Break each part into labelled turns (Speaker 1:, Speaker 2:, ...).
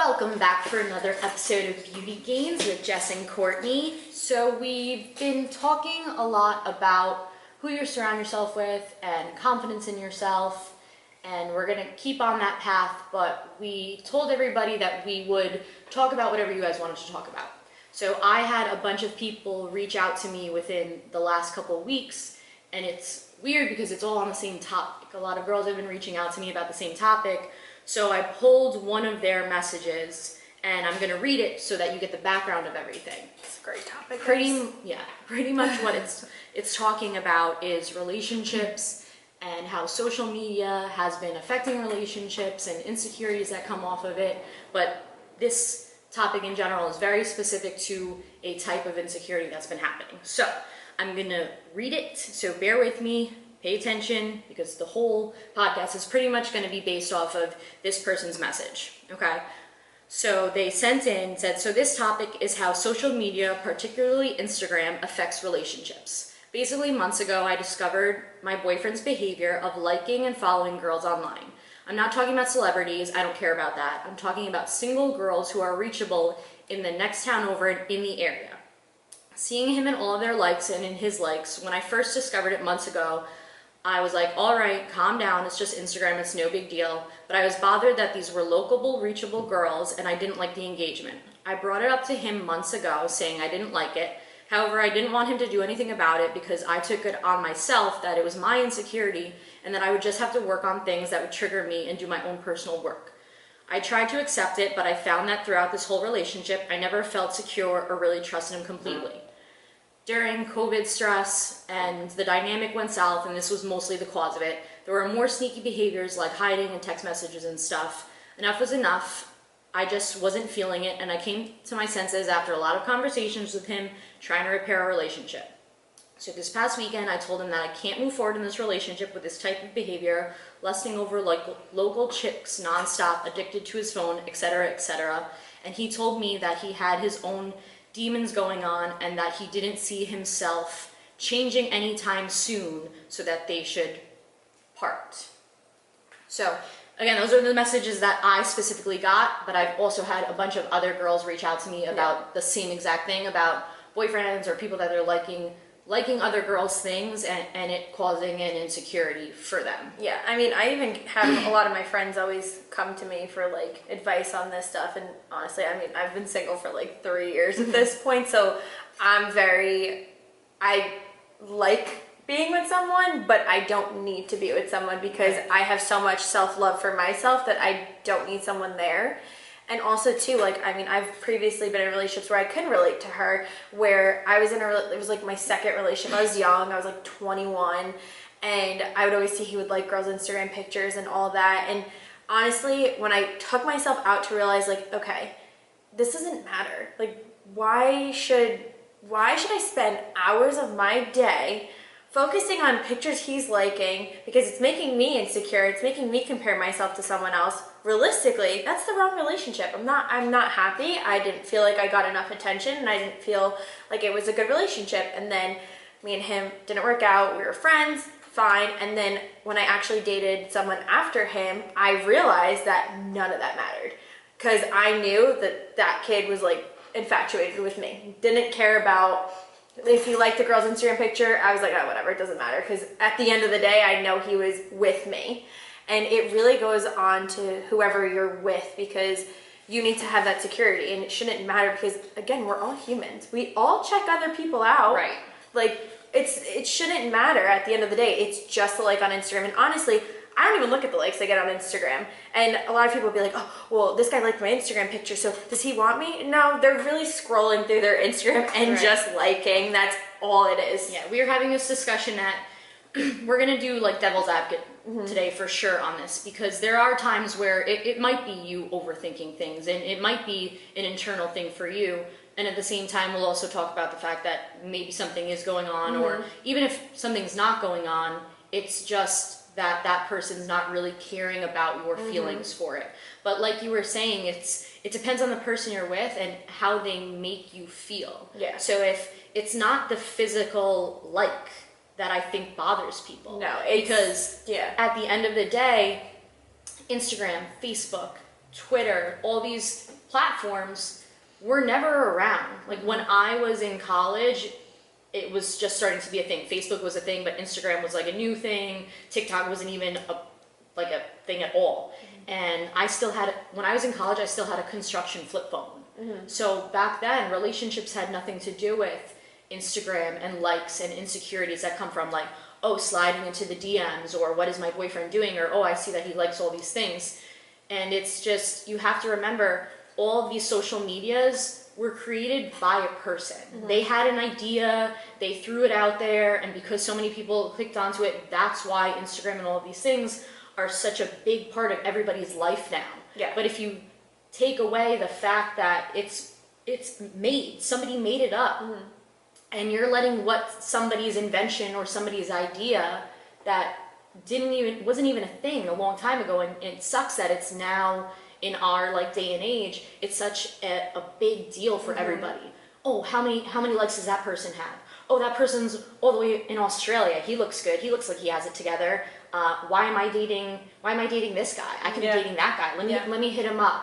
Speaker 1: Welcome back for another episode of Beauty Gains with Jess and Courtney. So we've been talking a lot about who you surround yourself with and confidence in yourself, and we're gonna keep on that path, but we told everybody that we would talk about whatever you guys wanted to talk about. So I had a bunch of people reach out to me within the last couple of weeks, and it's weird because it's all on the same topic. A lot of girls have been reaching out to me about the same topic. So I pulled one of their messages and I'm gonna read it so that you get the background of everything.
Speaker 2: It's a great topic.
Speaker 1: Pretty much what it's talking about is relationships and how social media has been affecting relationships and insecurities that come off of it. But this topic in general is very specific to a type of insecurity that's been happening. So I'm gonna read it, so bear with me. Pay attention, because the whole podcast is pretty much going to be based off of this person's message, okay? So they sent in, said, so this topic is how social media, particularly Instagram, affects relationships. Basically, months ago, I discovered my boyfriend's behavior of liking and following girls online. I'm not talking about celebrities, I don't care about that. I'm talking about single girls who are reachable in the next town over and in the area. Seeing him in all of their likes and in his likes, when I first discovered it months ago, I was like, all right, calm down, it's just Instagram, it's no big deal. But I was bothered that these were local, reachable girls and I didn't like the engagement. I brought it up to him months ago saying I didn't like it. However, I didn't want him to do anything about it because I took it on myself that it was my insecurity and that I would just have to work on things that would trigger me and do my own personal work. I tried to accept it, but I found that throughout this whole relationship, I never felt secure or really trusted him completely. During COVID stress and the dynamic went south, and this was mostly the cause of it, there were more sneaky behaviors like hiding and text messages and stuff. Enough was enough. I just wasn't feeling it, and I came to my senses after a lot of conversations with him trying to repair our relationship. So this past weekend, I told him that I can't move forward in this relationship with this type of behavior, lusting over like local chicks nonstop, addicted to his phone, etc., etc. And he told me that he had his own demons going on and that he didn't see himself changing anytime soon so that they should part. So again, those are the messages that I specifically got, but I've also had a bunch of other girls reach out to me about the same exact thing, about boyfriends or people that they're liking other girls' things and it causing an insecurity for them.
Speaker 2: Yeah, I mean, I even have a lot of my friends always come to me for like advice on this stuff, and honestly, I mean, I've been single for like 3 years at this point, so I like being with someone, but I don't need to be with someone because I have so much self-love for myself that I don't need someone there. And also too, like, I mean, I've previously been in relationships where I couldn't relate to her, where I was it was like my second relationship. I was young, I was like 21, and I would always see he would like girls' Instagram pictures and all that. And honestly, when I took myself out to realize like, okay, this doesn't matter. Like, why should I spend hours of my day focusing on pictures he's liking because it's making me insecure, it's making me compare myself to someone else? Realistically, that's the wrong relationship. I'm not happy. I didn't feel like I got enough attention and I didn't feel like it was a good relationship. And then me and him didn't work out. We were friends, fine. And then when I actually dated someone after him, I realized that none of that mattered because I knew that that kid was like infatuated with me. Didn't care about if he liked the girl's Instagram picture. I was like, oh, whatever, it doesn't matter. Because at the end of the day, I know he was with me. And it really goes on to whoever you're with because you need to have that security, and it shouldn't matter because, again, we're all humans. We all check other people out.
Speaker 1: Right.
Speaker 2: Like, it shouldn't matter at the end of the day. It's just a like on Instagram. And honestly, I don't even look at the likes I get on Instagram. And a lot of people will be like, oh, well, this guy liked my Instagram picture, so does he want me? No, they're really scrolling through their Instagram and just liking. That's all it is.
Speaker 1: Yeah, we were having this discussion that we're going to do like devil's advocate today for sure on this, because there are times where it might be you overthinking things and it might be an internal thing for you. And at the same time, we'll also talk about the fact that maybe something is going on, or even if something's not going on, it's just that that person's not really caring about your feelings for it. But like you were saying, it depends on the person you're with and how they make you feel.
Speaker 2: Yeah.
Speaker 1: So if it's not the physical like that I think bothers people.
Speaker 2: No,
Speaker 1: because at the end of the day, Instagram, Facebook, Twitter, all these platforms were never around. Like when I was in college, it was just starting to be a thing. Facebook was a thing, but Instagram was like a new thing. TikTok wasn't even a thing at all. And I still had, when I was in college, I still had a construction flip phone. So back then, relationships had nothing to do with Instagram and likes and insecurities that come from like, oh, sliding into the DMs, or what is my boyfriend doing, or oh, I see that he likes all these things. And it's just, you have to remember, all of these social medias were created by a person. They had an idea, they threw it out there, and because so many people clicked onto it, that's why Instagram and all of these things are such a big part of everybody's life now.
Speaker 2: Yeah.
Speaker 1: But if you take away the fact that it's made, somebody made it up, and you're letting what somebody's invention or somebody's idea that wasn't even a thing a long time ago, and it sucks that it's now in our like day and age, it's such a big deal for everybody. Oh, how many likes does that person have? Oh, that person's all the way in Australia. He looks good. He looks like he has it together. Why am I dating this guy? I could be dating that guy. Let me hit him up.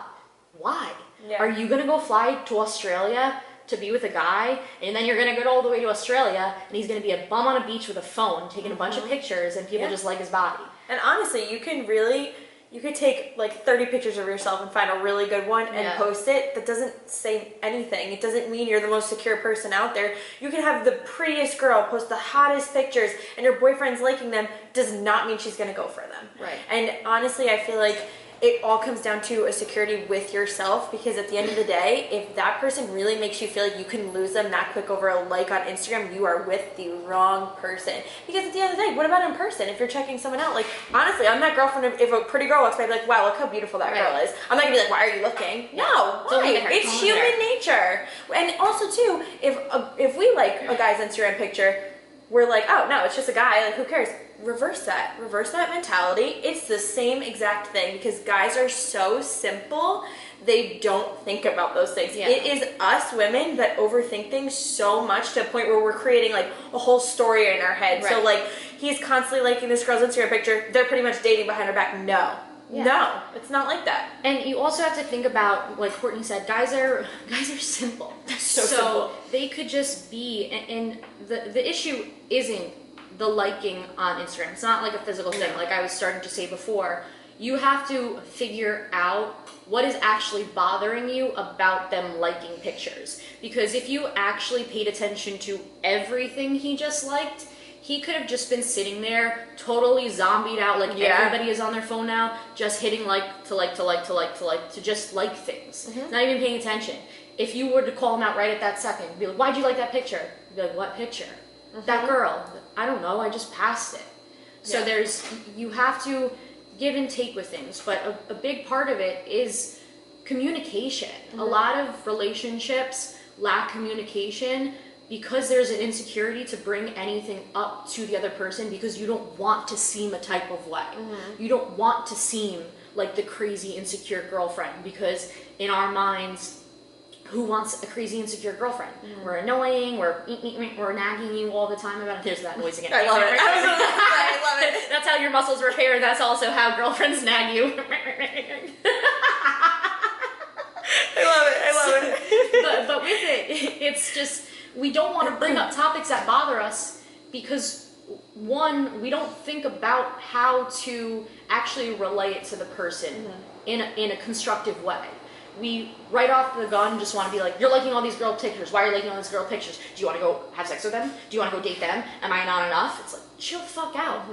Speaker 1: Why? Are you gonna go fly to Australia to be with a guy, and then you're gonna go all the way to Australia, and he's gonna be a bum on a beach with a phone taking a bunch of pictures, and people just like his body?
Speaker 2: And honestly, you could take like 30 pictures of yourself and find a really good one and post it. That doesn't say anything. It doesn't mean you're the most secure person out there. You can have the prettiest girl post the hottest pictures and your boyfriend's liking them, does not mean she's gonna go for them.
Speaker 1: Right.
Speaker 2: And honestly, I feel like it all comes down to a security with yourself, because at the end of the day, if that person really makes you feel like you can lose them that quick over a like on Instagram, you are with the wrong person. Because at the end of the day, what about in person? If you're checking someone out, like honestly, I'm that girlfriend, if a pretty girl walks by, I'd be like, wow, look how beautiful that girl is. I'm not gonna be like, why are you looking? No,
Speaker 1: Don't look
Speaker 2: why?
Speaker 1: at her.
Speaker 2: It's
Speaker 1: Don't look at
Speaker 2: human nature. And also too, if we like a guy's Instagram picture, we're like, oh no, it's just a guy, like who cares? Reverse that mentality. It's the same exact thing, because guys are so simple, they don't think about those things. It is us women that overthink things so much to a point where we're creating like a whole story in our head. So like, he's constantly liking this girl's Instagram picture, they're pretty much dating behind her back. No, it's not like that.
Speaker 1: And you also have to think about, like Courtney said, guys are simple.
Speaker 2: So simple.
Speaker 1: They could just be, and the issue isn't the liking on Instagram. It's not like a physical thing. Like I was starting to say before, you have to figure out what is actually bothering you about them liking pictures. Because if you actually paid attention to everything he just liked, he could have just been sitting there totally zombied out, like everybody is on their phone now, just hitting to just like things. Not even paying attention. If you were to call him out right at that second, be like, why'd you like that picture? Be like, what picture? That girl. I don't know, I just passed it. So you have to give and take with things, but a big part of it is communication. A lot of relationships lack communication because there's an insecurity to bring anything up to the other person, because you don't want to seem a type of way. You don't want to seem like the crazy insecure girlfriend, because in our minds, who wants a crazy insecure girlfriend? We're annoying, we're nagging you all the time about it. There's that noise again.
Speaker 2: I love it. I love it.
Speaker 1: That's how your muscles repair. That's also how girlfriends nag you.
Speaker 2: I love it.
Speaker 1: But with it, it's just, we don't want to bring up topics that bother us, because one, we don't think about how to actually relate it to the person in a constructive way. We, right off the gun, just want to be like, you're liking all these girl pictures. Why are you liking all these girl pictures? Do you want to go have sex with them? Do you want to go date them? Am I not enough? It's like, chill the fuck out.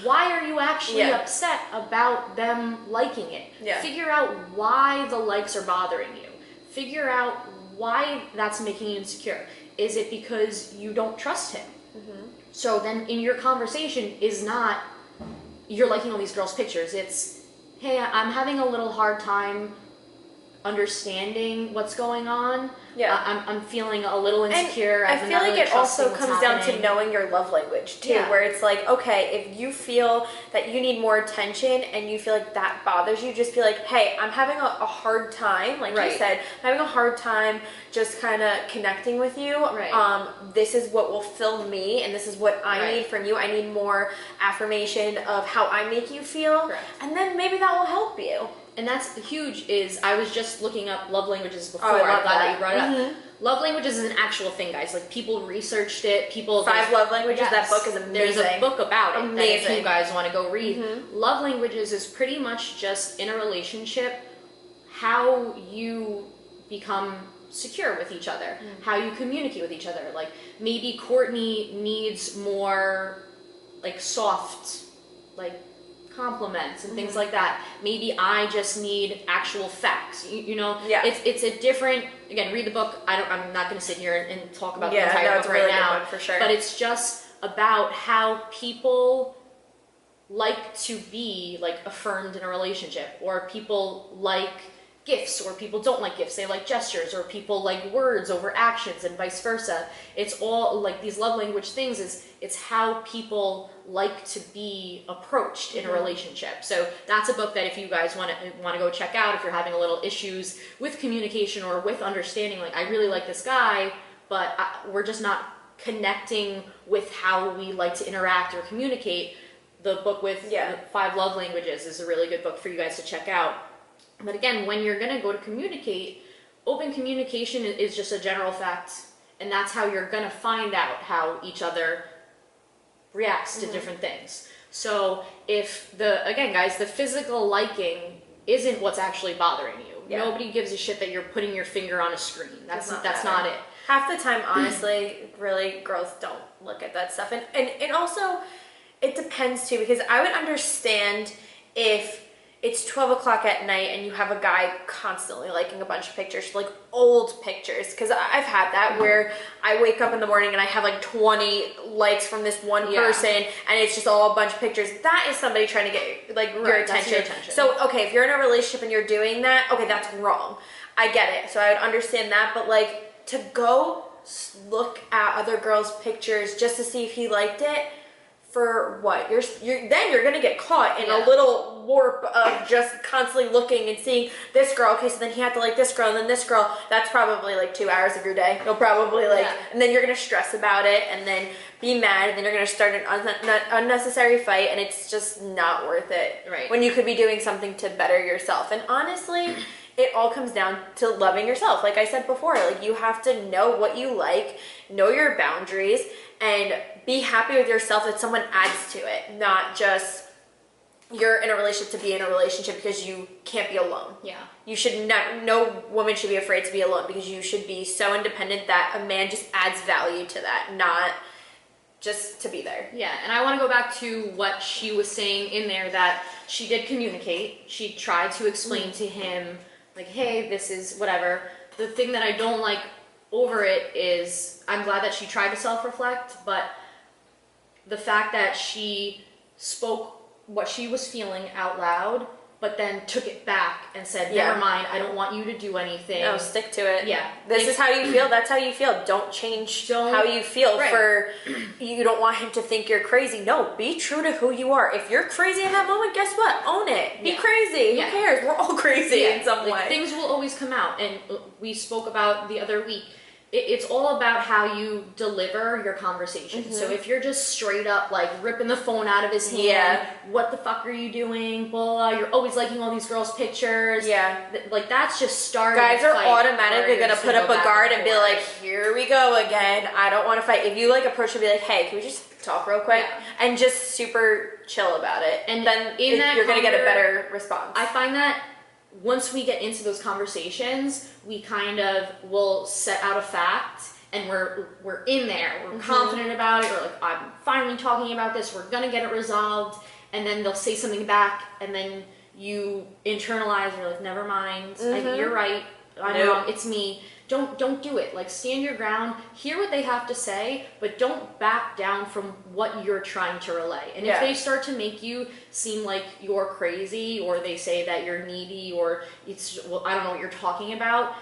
Speaker 1: Why are you actually upset about them liking it? Figure out why the likes are bothering you. Figure out why that's making you insecure. Is it because you don't trust him? So then in your conversation is not, you're liking all these girls' pictures. It's, hey, I'm having a little hard time understanding what's going on. I'm feeling a little insecure.
Speaker 2: And I feel like it also comes down to knowing your love language too, where it's like, okay, if you feel that you need more attention and you feel like that bothers you, just be like, hey, I'm having a hard time, like you said, I'm having a hard time just kind of connecting with you. This is what will fill me, and this is what I need from you. I need more affirmation of how I make you feel, and then maybe that will help you.
Speaker 1: and that's huge, is I was just looking up love languages before.
Speaker 2: Oh, I love
Speaker 1: I'm glad that
Speaker 2: that.
Speaker 1: you brought it up. Love languages is an actual thing, guys. Like, people researched it.
Speaker 2: Five Love Languages.
Speaker 1: Yes,
Speaker 2: That book is amazing.
Speaker 1: There's a book about it that if
Speaker 2: Amazing.
Speaker 1: you guys want to go read. Love languages is pretty much just in a relationship how you become secure with each other, how you communicate with each other. Like, maybe Courtney needs more like soft, like, compliments and things like that. Maybe I just need actual facts. You know,
Speaker 2: Yeah.
Speaker 1: It's a different. Again, read the book. I'm not going to sit here and talk about the
Speaker 2: Yeah,
Speaker 1: entire
Speaker 2: no,
Speaker 1: book
Speaker 2: it's a
Speaker 1: right
Speaker 2: really good
Speaker 1: now.
Speaker 2: book for sure.
Speaker 1: But it's just about how people like to be like affirmed in a relationship, or people like gifts, or people don't like gifts, they like gestures, or people like words over actions, and vice versa. It's all like these love language things, it's how people like to be approached in a relationship. So that's a book that if you guys want to go check out, if you're having a little issues with communication or with understanding, like, I really like this guy, but we're just not connecting with how we like to interact or communicate. The book with the 5 love languages is a really good book for you guys to check out. But again, when you're going to go to communicate, open communication is just a general fact, and that's how you're going to find out how each other reacts to different things. So if again, guys, the physical liking isn't what's actually bothering you.
Speaker 2: Yeah.
Speaker 1: Nobody gives a shit that you're putting your finger on a screen. That's not it.
Speaker 2: Half the time, honestly, really, girls don't look at that stuff. And also, it depends too, because I would understand if it's 12 o'clock at night and you have a guy constantly liking a bunch of pictures, like old pictures. Because I've had that where I wake up in the morning and I have like 20 likes from this one person, and it's just all a bunch of pictures. That is somebody trying to get like your attention.
Speaker 1: That's your attention.
Speaker 2: So, okay, if you're in a relationship and you're doing that, okay, that's wrong. I get it. So I would understand that. But like, to go look at other girls' pictures just to see if he liked it, for what? Then you're gonna get caught in a little warp of just constantly looking and seeing this girl. Okay, so then he had to like this girl and then this girl. That's probably like 2 hours of your day. You'll probably like, and then you're gonna stress about it and then be mad, and then you're gonna start an unnecessary fight, and it's just not worth it.
Speaker 1: Right.
Speaker 2: When you could be doing something to better yourself. And honestly, it all comes down to loving yourself. Like I said before, like, you have to know what you like, know your boundaries, and be happy with yourself that someone adds to it, not just you're in a relationship to be in a relationship because you can't be alone.
Speaker 1: Yeah.
Speaker 2: You should not, no woman should be afraid to be alone, because you should be so independent that a man just adds value to that, not just to be there.
Speaker 1: Yeah, and I want to go back to what she was saying in there, that she did communicate. She tried to explain to him, like, hey, this is whatever. The thing that I don't like over it is, I'm glad that she tried to self-reflect, but the fact that she spoke what she was feeling out loud, but then took it back and said, never mind, I don't want you to do anything.
Speaker 2: No, stick to it.
Speaker 1: Yeah.
Speaker 2: This is how you feel. That's how you feel. Don't change how you feel for, you don't want him to think you're crazy. No, be true to who you are. If you're crazy in that moment, guess what? Own it. Be crazy. Who cares? We're all crazy in some way.
Speaker 1: Things will always come out. And we spoke about the other week, it's all about how you deliver your conversation. So if you're just straight up like ripping the phone out of his hand, what the fuck are you doing? Blah, you're always liking all these girls' pictures. Like, that's just starting.
Speaker 2: Guys are automatically gonna put up a guard and be like, here we go again. I don't want to fight. If you like approach and be like, hey, can we just talk real quick? And just super chill about it. And then you're gonna get a better response.
Speaker 1: I find that once we get into those conversations, we kind of will set out a fact, and we're in there, we're confident about it, or like, I'm finally talking about this, we're gonna get it resolved, and then they'll say something back, and then you internalize, and you're like, never mind, you're right, I'm wrong, it's me. Don't do it. Like, stand your ground, hear what they have to say, but don't back down from what you're trying to relay. And if they start to make you seem like you're crazy, or they say that you're needy, or it's, well, I don't know what you're talking about,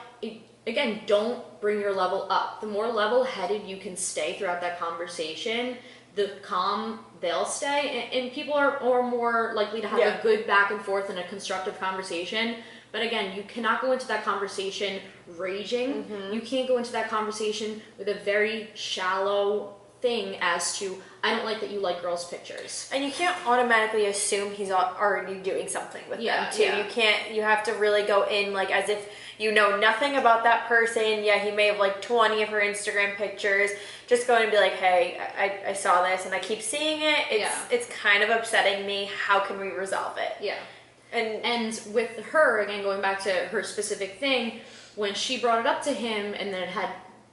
Speaker 1: again, don't bring your level up. The more level-headed you can stay throughout that conversation, the calm they'll stay, and people are more likely to have a good back and forth and a constructive conversation. But again, you cannot go into that conversation raging. You can't go into that conversation with a very shallow thing as to, I don't like that you like girls' pictures.
Speaker 2: And you can't automatically assume he's already doing something with them too.
Speaker 1: Yeah.
Speaker 2: You have to really go in like as if you know nothing about that person. Yeah, he may have like 20 of her Instagram pictures. Just go in and be like, hey, I saw this and I keep seeing it. It's kind of upsetting me. How can we resolve it?
Speaker 1: Yeah.
Speaker 2: And
Speaker 1: with her, again, going back to her specific thing, when she brought it up to him and then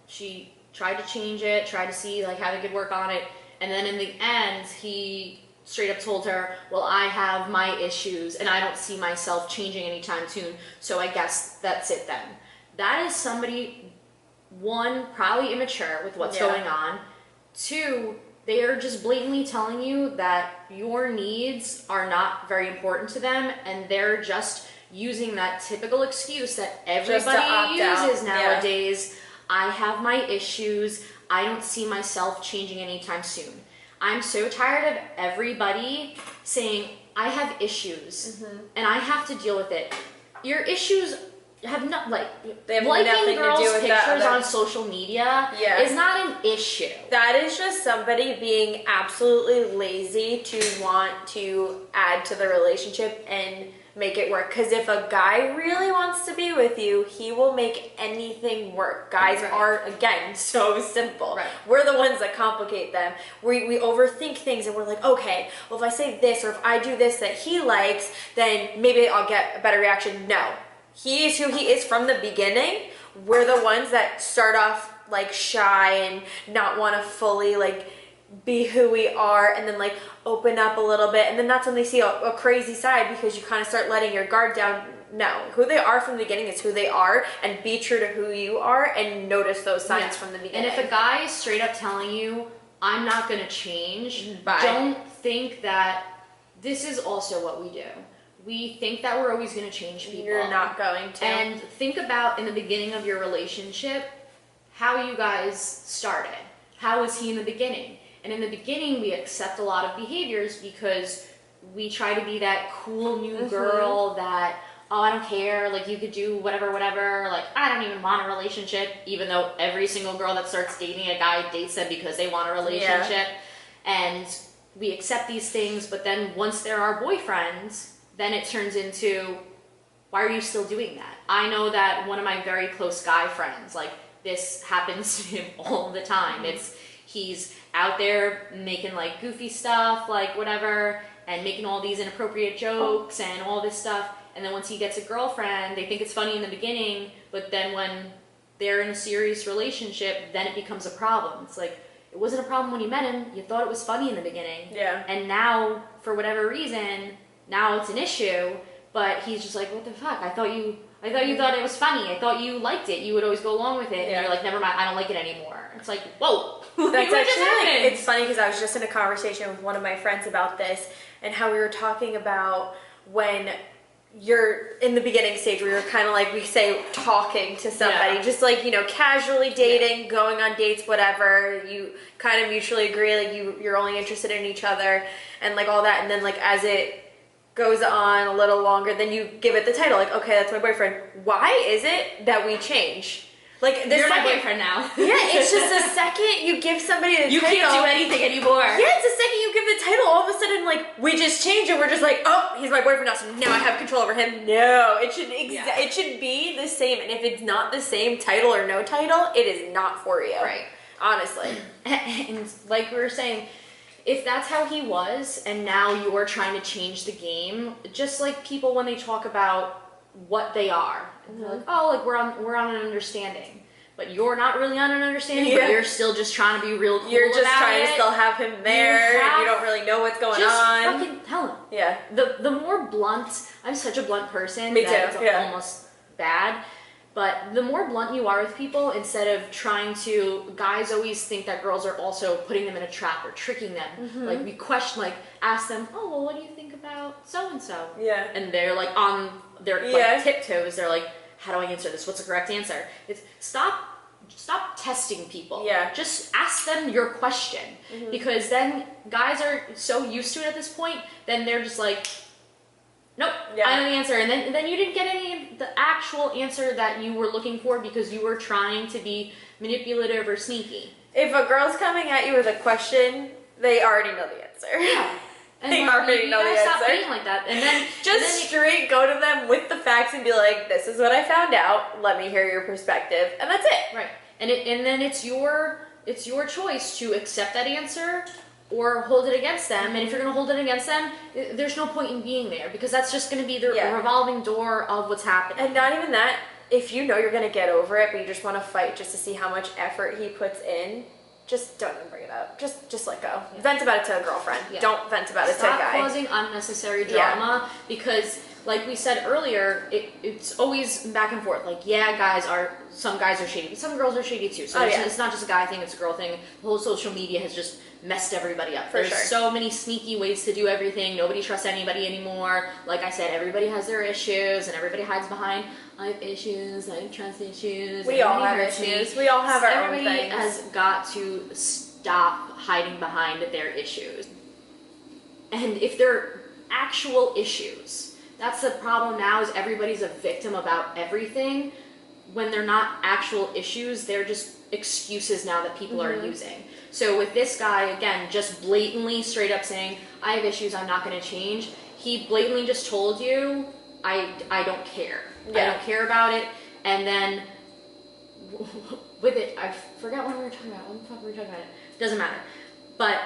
Speaker 1: she tried to change it, tried to see like how they could work on it, and then in the end, he straight up told her, well, I have my issues and I don't see myself changing anytime soon, so I guess that's it then. That is somebody, one, probably immature with what's going on. Two, they are just blatantly telling you that your needs are not very important to them, and they're just using that typical excuse that everybody uses nowadays. I have my issues. I don't see myself changing anytime soon. I'm so tired of everybody saying, I have issues and I have to deal with it. Your issues have not,
Speaker 2: they have
Speaker 1: liking
Speaker 2: nothing
Speaker 1: girls'
Speaker 2: to do with
Speaker 1: pictures on social media is not an issue.
Speaker 2: That is just somebody being absolutely lazy to want to add to the relationship and make it work. Because if a guy really wants to be with you, he will make anything work. Guys are, again, so simple. We're the ones that complicate them. We overthink things and we're like, okay, well, if I say this or if I do this that he likes, then maybe I'll get a better reaction. No. He is who he is from the beginning. We're the ones that start off like shy and not want to fully like be who we are, and then like open up a little bit, and then that's when they see a crazy side, because you kind of start letting your guard down. No, who they are from the beginning is who they are, and be true to who you are and notice those signs from the beginning.
Speaker 1: And if a guy is straight up telling you, I'm not going to change, don't think that this is also what we do. We think that we're always going to change people.
Speaker 2: You're not going to.
Speaker 1: And think about in the beginning of your relationship, how you guys started. How was he in the beginning? And in the beginning, we accept a lot of behaviors because we try to be that cool new girl that, oh, I don't care, like you could do whatever, like I don't even want a relationship, even though every single girl that starts dating a guy dates them because they want a relationship. And we accept these things, but then once they're our boyfriends, then it turns into, why are you still doing that? I know that one of my very close guy friends, like this happens to him all the time. He's out there making like goofy stuff, like whatever, and making all these inappropriate jokes and all this stuff. And then once he gets a girlfriend, they think it's funny in the beginning, but then when they're in a serious relationship, then it becomes a problem. It's like, it wasn't a problem when you met him. You thought it was funny in the beginning.
Speaker 2: Yeah.
Speaker 1: And now, for whatever reason, now it's an issue, but he's just like, what the fuck? I thought you thought it was funny. I thought you liked it. You would always go along with it. And you're like, never mind, I don't like it anymore. It's like, whoa.
Speaker 2: That's actually like, it's funny because I was just in a conversation with one of my friends about this, and how we were talking about when you're in the beginning stage where you're kind of like, we say, talking to somebody, just like, you know, casually dating, going on dates, whatever, you kind of mutually agree, like you're only interested in each other and like all that. And then like as it goes on a little longer, then you give it the title, like, okay, that's my boyfriend. Why is it that we change? Like,
Speaker 1: you're my boyfriend now.
Speaker 2: Yeah, it's just the second you give somebody the title.
Speaker 1: You can't do anything anymore.
Speaker 2: Yeah, it's the second you give the title, all of a sudden, like, we just change and we're just like, oh, he's my boyfriend now, so now I have control over him. No, it should it should be the same. And if it's not the same title or no title, it is not for you.
Speaker 1: Right.
Speaker 2: Honestly.
Speaker 1: And like we were saying, if that's how he was, and now you're trying to change the game, just like people when they talk about what they are, and they're like, oh, like we're on an understanding, but you're not really on an understanding, but you're still just trying to be real cool.
Speaker 2: You're just
Speaker 1: about
Speaker 2: trying
Speaker 1: it.
Speaker 2: to still have him there, and you don't really know what's going on.
Speaker 1: Just fucking tell him.
Speaker 2: Yeah.
Speaker 1: The more blunt, I'm such a blunt person.
Speaker 2: Me
Speaker 1: that
Speaker 2: too.
Speaker 1: It's almost bad. But the more blunt you are with people, instead of trying to, guys always think that girls are also putting them in a trap or tricking them. Like we question, like ask them, oh, well, what do you think about so-and-so?
Speaker 2: Yeah.
Speaker 1: And they're like on their like, tiptoes. They're like, how do I answer this? What's the correct answer? It's stop testing people.
Speaker 2: Yeah.
Speaker 1: Just ask them your question. Because then guys are so used to it at this point, then they're just like, nope, I know the answer. And then you didn't get any of the actual answer that you were looking for because you were trying to be manipulative or sneaky.
Speaker 2: If a girl's coming at you with a question, they already know the answer.
Speaker 1: Yeah. And
Speaker 2: They
Speaker 1: like,
Speaker 2: already
Speaker 1: you
Speaker 2: know
Speaker 1: gotta
Speaker 2: the
Speaker 1: stop
Speaker 2: answer.
Speaker 1: being like that. And then
Speaker 2: Just straight go to them with the facts and be like, this is what I found out. Let me hear your perspective. And that's it.
Speaker 1: right. And then it's your choice to accept that answer or hold it against them. And if you're going to hold it against them, there's no point in being there, because that's just going to be the
Speaker 2: Yeah.
Speaker 1: revolving door of what's happening.
Speaker 2: And not even that, if you know you're going to get over it, but you just want to fight just to see how much effort he puts in, just don't even bring it up. Just let go.
Speaker 1: Yeah.
Speaker 2: Vent about it to a girlfriend.
Speaker 1: Yeah.
Speaker 2: Don't vent about it to a
Speaker 1: Stop
Speaker 2: guy.
Speaker 1: causing unnecessary drama, because like we said earlier, it's always back and forth. Like, yeah, some guys are shady, but some girls are shady too. So it's not just a guy thing, it's a girl thing. The whole social media has just messed everybody up. There's so many sneaky ways to do everything. Nobody trusts anybody anymore. Like I said, everybody has their issues, and everybody hides behind, I have issues, I have trust issues.
Speaker 2: We all have
Speaker 1: hurts me.
Speaker 2: issues. We all have our own
Speaker 1: Everybody
Speaker 2: things.
Speaker 1: has got to stop hiding behind their issues. And if they're actual issues, that's the problem now, is everybody's a victim about everything. When they're not actual issues, they're just excuses now that people are using. So with this guy, again, just blatantly straight up saying, I have issues, I'm not going to change. He blatantly just told you, I don't care. I don't care about it. And then with it, I forgot what we were talking about. What the fuck were we talking about? Doesn't matter. But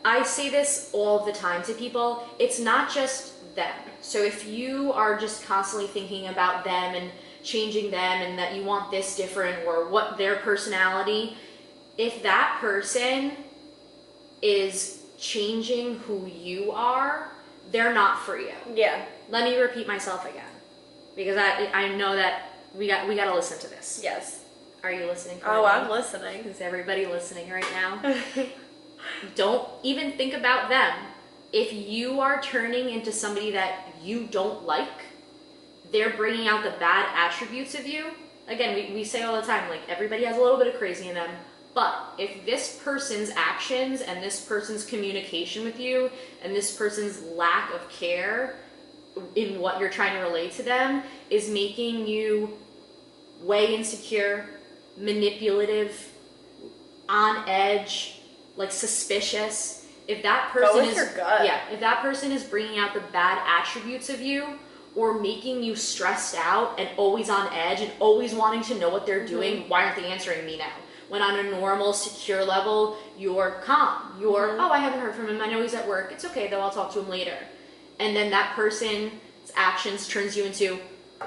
Speaker 1: I say this all the time to people. It's not just them. So if you are just constantly thinking about them and changing them, and that you want this different or what their personality, if that person is changing who you are, they're not for you.
Speaker 2: Yeah.
Speaker 1: Let me repeat myself again, because I know that we got to listen to this.
Speaker 2: Yes.
Speaker 1: Are you listening?
Speaker 2: Oh, I'm listening.
Speaker 1: Is everybody listening right now? Don't even think about them. If you are turning into somebody that you don't like, they're bringing out the bad attributes of you. Again, we say all the time, like, everybody has a little bit of crazy in them. But if this person's actions and this person's communication with you and this person's lack of care in what you're trying to relate to them is making you way insecure, manipulative, on edge, like suspicious, if that person if that person is bringing out the bad attributes of you, or making you stressed out and always on edge and always wanting to know what they're doing, why aren't they answering me now? When on a normal, secure level, you're calm. You're, oh, I haven't heard from him. I know he's at work. It's okay, though. I'll talk to him later. And then that person's actions turns you into,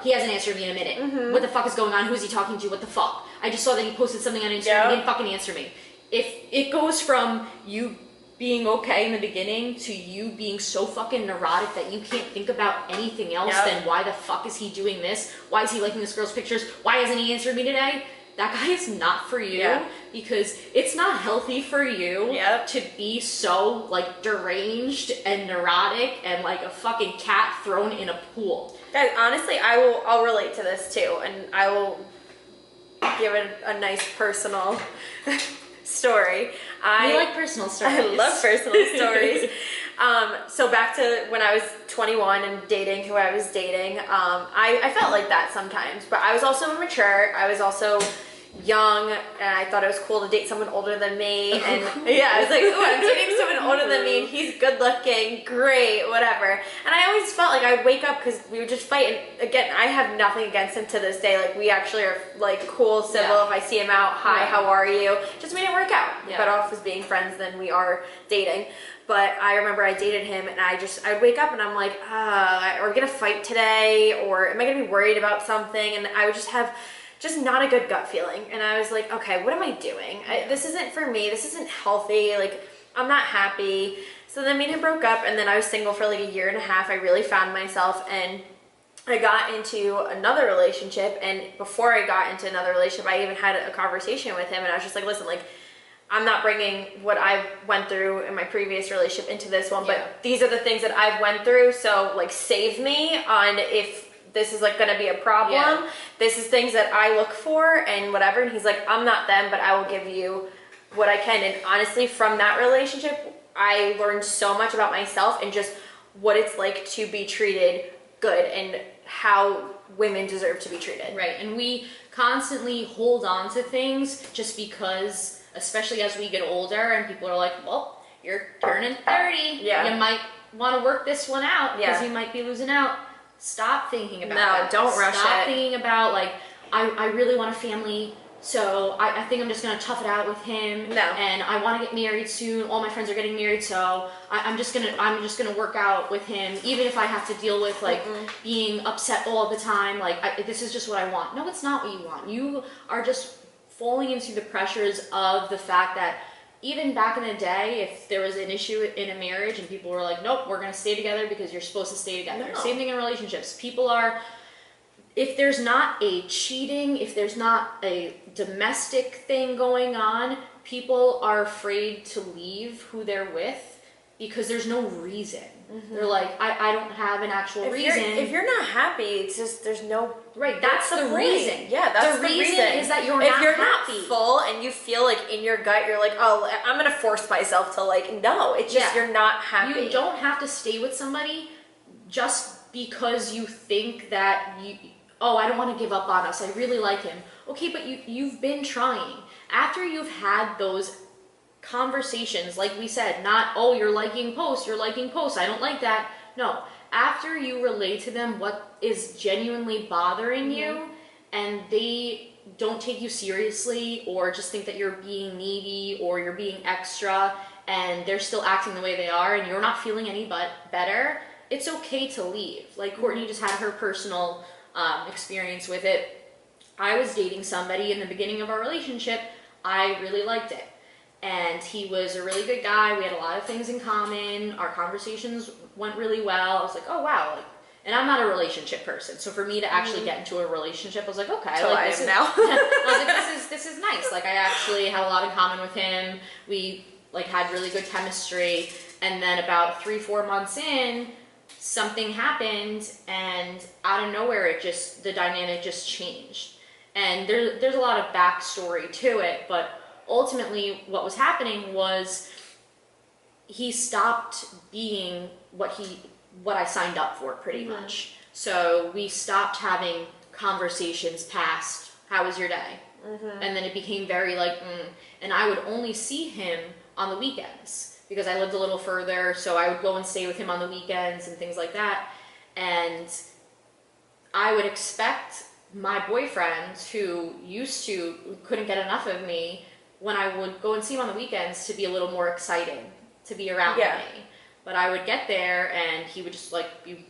Speaker 1: he hasn't answered me in a minute. What the fuck is going on? Who is he talking to? What the fuck? I just saw that he posted something on Instagram. He didn't fucking answer me. If it goes from you being okay in the beginning to you being so fucking neurotic that you can't think about anything else, then why the fuck is he doing this? Why is he liking this girl's pictures? Why hasn't he answered me today? That guy is not for you, because it's not healthy for you to be so like deranged and neurotic and like a fucking cat thrown in a pool.
Speaker 2: Guys, honestly, I'll relate to this too, and I will give it a nice personal story.
Speaker 1: I like personal stories.
Speaker 2: I love personal stories. So back to when I was 21 and dating who I was dating, I felt like that sometimes, but I was also immature. I was also young, and I thought it was cool to date someone older than me. And I was like, oh, I'm dating someone older than me, and he's good looking, great, whatever. And I always felt like I'd wake up, because we would just fight. And again, I have nothing against him to this day. Like, we actually are like cool, civil. If I see him out, hi, how are you? Just made it work out. Better off as being friends than we are dating. But I remember I dated him, and I'd wake up and I'm like, are we gonna fight today? Or am I gonna be worried about something? And I would just have not a good gut feeling. And I was like, okay, what am I doing? This isn't for me. This isn't healthy. Like, I'm not happy. So then me and him broke up, and then I was single for like a year and a half. I really found myself, and I got into another relationship. And before I got into another relationship, I even had a conversation with him, and I was just like, listen, like, I'm not bringing what I went through in my previous relationship into this one, but these are the things that I've went through, so like save me on if this is like gonna be a problem. This is things that I look for and whatever. And he's like, I'm not them, but I will give you what I can. And honestly, from that relationship, I learned so much about myself and just what it's like to be treated good and how women deserve to be treated.
Speaker 1: Right, and we constantly hold on to things just because especially as we get older and people are like, well, you're turning 30.
Speaker 2: Yeah.
Speaker 1: You might want to work this one out because
Speaker 2: Yeah.
Speaker 1: you might be losing out. Stop thinking about
Speaker 2: No,
Speaker 1: that.
Speaker 2: don't rush
Speaker 1: Stop
Speaker 2: it.
Speaker 1: thinking about, like, I really want a family, so I think I'm just going to tough it out with him.
Speaker 2: No.
Speaker 1: And I want to get married soon. All my friends are getting married, so I'm just gonna work out with him, even if I have to deal with, like, being upset all the time. Like, this is just what I want. No, it's not what you want. You are just falling into the pressures of the fact that even back in the day, if there was an issue in a marriage and people were like, nope, we're going to stay together because you're supposed to stay together.
Speaker 2: No.
Speaker 1: Same thing in relationships. People are, if there's not a cheating, if there's not a domestic thing going on, people are afraid to leave who they're with because there's no reason. They're like, I don't have an actual reason.
Speaker 2: If you're not happy, it's just, there's no...
Speaker 1: Right, that's the
Speaker 2: point?
Speaker 1: reason.
Speaker 2: Yeah, that's
Speaker 1: the
Speaker 2: the
Speaker 1: reason is that you're
Speaker 2: if
Speaker 1: not
Speaker 2: you're
Speaker 1: happy.
Speaker 2: not full and you feel like in your gut, you're like, oh, I'm going to force myself to, like, no. It's just you're not happy.
Speaker 1: You don't have to stay with somebody just because you think that I don't want to give up on us. I really like him. Okay, but you've been trying. After you've had those conversations, like we said, not, oh, you're liking posts, I don't like that. No, after you relate to them what is genuinely bothering you, and they don't take you seriously or just think that you're being needy or you're being extra, and they're still acting the way they are and you're not feeling any better, it's okay to leave. Like Courtney just had her personal experience with it. I was dating somebody in the beginning of our relationship. I really liked it. And he was a really good guy. We had a lot of things in common. Our conversations went really well. I was like, oh, wow. Like, and I'm not a relationship person. So for me to actually get into a relationship, I was like, okay.
Speaker 2: So
Speaker 1: like,
Speaker 2: I
Speaker 1: this
Speaker 2: am
Speaker 1: is,
Speaker 2: now.
Speaker 1: I was like, this is nice. Like, I actually had a lot in common with him. We, like, had really good chemistry. And then about 3-4 months in, something happened. And out of nowhere, the dynamic just changed. And there's a lot of backstory to it, but ultimately what was happening was he stopped being what I signed up for pretty much. So we stopped having conversations past, how was your day? And then it became very like, and I would only see him on the weekends because I lived a little further, so I would go and stay with him on the weekends and things like that. And I would expect my boyfriend, who couldn't get enough of me, when I would go and see him on the weekends, to be a little more exciting to be around me. But I would get there and he would just like be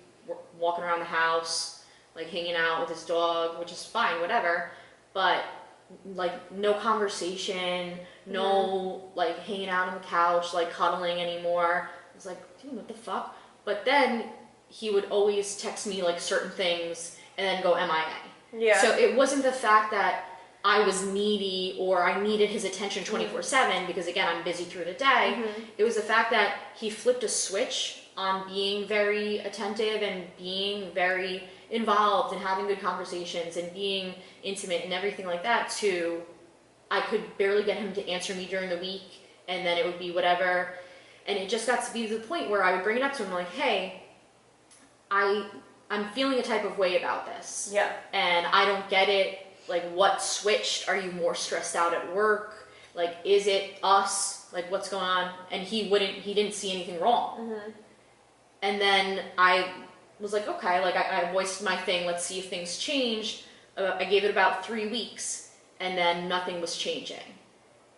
Speaker 1: walking around the house, like hanging out with his dog, which is fine, whatever. But like no conversation, no like hanging out on the couch, like cuddling anymore. I was like, dude, what the fuck? But then he would always text me like certain things and then go MIA.
Speaker 2: Yeah.
Speaker 1: So it wasn't the fact that I was needy or I needed his attention 24/7 because again, I'm busy through the day. It was the fact that he flipped a switch on being very attentive and being very involved and having good conversations and being intimate and everything like that to I could barely get him to answer me during the week and then it would be whatever. And it just got to be to the point where I would bring it up to him like, hey, I'm feeling a type of way about this.
Speaker 2: Yeah.
Speaker 1: And I don't get it. Like, what switched? Are you more stressed out at work? Like, is it us? Like, what's going on? And he didn't see anything wrong. And then I was like, okay, like I voiced my thing. Let's see if things change. I gave it about 3 weeks and then nothing was changing.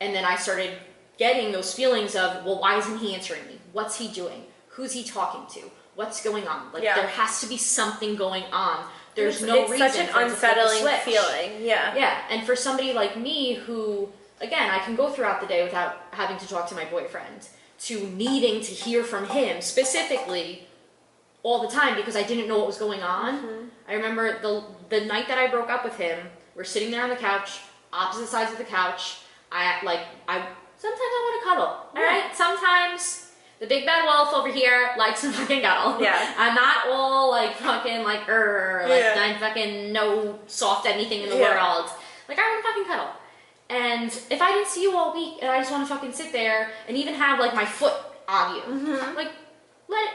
Speaker 1: And then I started getting those feelings of, well, why isn't he answering me? What's he doing? Who's he talking to? What's going on? Like, there has to be something going on. There's no reason.
Speaker 2: It's such an unsettling feeling. Yeah.
Speaker 1: Yeah. And for somebody like me who, again, I can go throughout the day without having to talk to my boyfriend, to needing to hear from him specifically all the time because I didn't know what was going on. I remember the night that I broke up with him, we're sitting there on the couch, opposite sides of the couch. Sometimes I want to cuddle. All right. Sometimes the big bad wolf over here likes to fucking cuddle.
Speaker 2: Yeah.
Speaker 1: I'm not all like fucking like I'm fucking no soft anything in the world. Like I want to fucking cuddle. And if I didn't see you all week and I just want to fucking sit there and even have like my foot on you, like let it.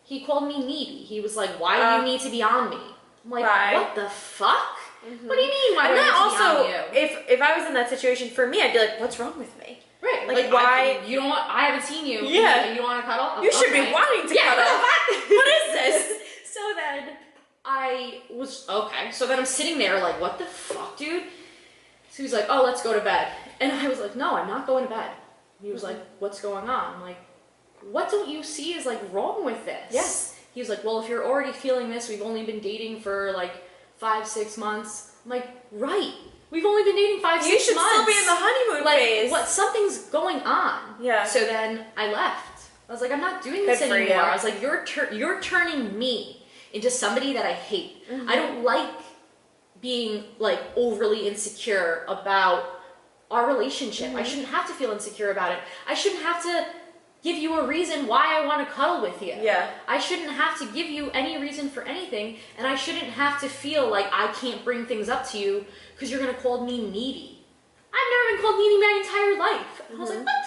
Speaker 1: He called me needy. He was like, "Why do you need to be on me?" I'm like, "What the fuck? What do you mean? Why do I need to be on you?"
Speaker 2: If if I was in that situation, for me, I'd be like, what's wrong with me?
Speaker 1: Right.
Speaker 2: Like, why?
Speaker 1: You don't want, I haven't seen you.
Speaker 2: Yeah.
Speaker 1: You don't want to cuddle?
Speaker 2: You should be
Speaker 1: Okay.
Speaker 2: wanting to
Speaker 1: Yeah.
Speaker 2: cuddle. What is this?
Speaker 1: So then I was, okay. So then I'm sitting there like, what the fuck, dude? So he's like, oh, let's go to bed. And I was like, no, I'm not going to bed. He was like, what's going on? I'm like, what don't you see is like wrong with this?
Speaker 2: Yes.
Speaker 1: He was like, well, if you're already feeling this, we've only been dating for like 5-6 months. I'm like, right. We've only been dating 5-6 months.
Speaker 2: You should still be in the honeymoon
Speaker 1: like,
Speaker 2: phase.
Speaker 1: what? Something's going on.
Speaker 2: Yeah.
Speaker 1: So then I left. I was like, I'm not doing this
Speaker 2: Good for
Speaker 1: anymore.
Speaker 2: you.
Speaker 1: I was like, you're turning me into somebody that I hate.
Speaker 2: Mm-hmm.
Speaker 1: I don't like being like overly insecure about our relationship.
Speaker 2: Mm-hmm.
Speaker 1: I shouldn't have to feel insecure about it. I shouldn't have to give you a reason why I want to cuddle with you.
Speaker 2: Yeah.
Speaker 1: I shouldn't have to give you any reason for anything, and I shouldn't have to feel like I can't bring things up to you because you're gonna call me needy. I've never been called needy my entire life. And I was like, what?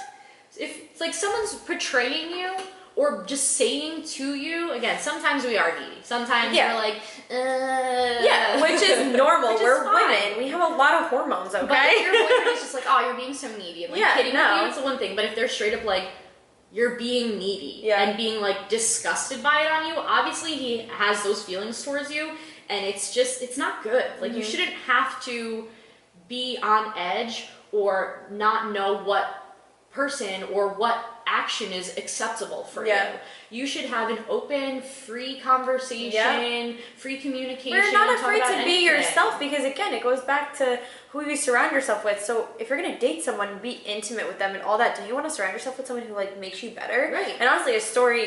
Speaker 1: If it's like someone's portraying you or just saying to you, again, sometimes we are needy. Sometimes
Speaker 2: Yeah.
Speaker 1: we're like,
Speaker 2: Yeah, which is normal.
Speaker 1: Which is
Speaker 2: We're
Speaker 1: fine.
Speaker 2: women. We have a lot of hormones, okay?
Speaker 1: But if your boyfriend is just like, oh, you're being so needy, and like
Speaker 2: Yeah,
Speaker 1: kidding
Speaker 2: no.
Speaker 1: with you, it's the one thing. But if they're straight up like, you're being needy
Speaker 2: Yeah.
Speaker 1: and being like disgusted by it on you, obviously he has those feelings towards you, and it's just, it's not good. Like, you shouldn't have to be on edge or not know what person or what action is acceptable for
Speaker 2: Yeah.
Speaker 1: you. You should have an open, free conversation, free communication.
Speaker 2: We're not
Speaker 1: talk
Speaker 2: afraid
Speaker 1: about
Speaker 2: to be
Speaker 1: anything.
Speaker 2: yourself because, again, it goes back to who you surround yourself with. So if you're going to date someone, be intimate with them and all that. Do you want to surround yourself with someone who, like, makes you better?
Speaker 1: Right.
Speaker 2: And honestly,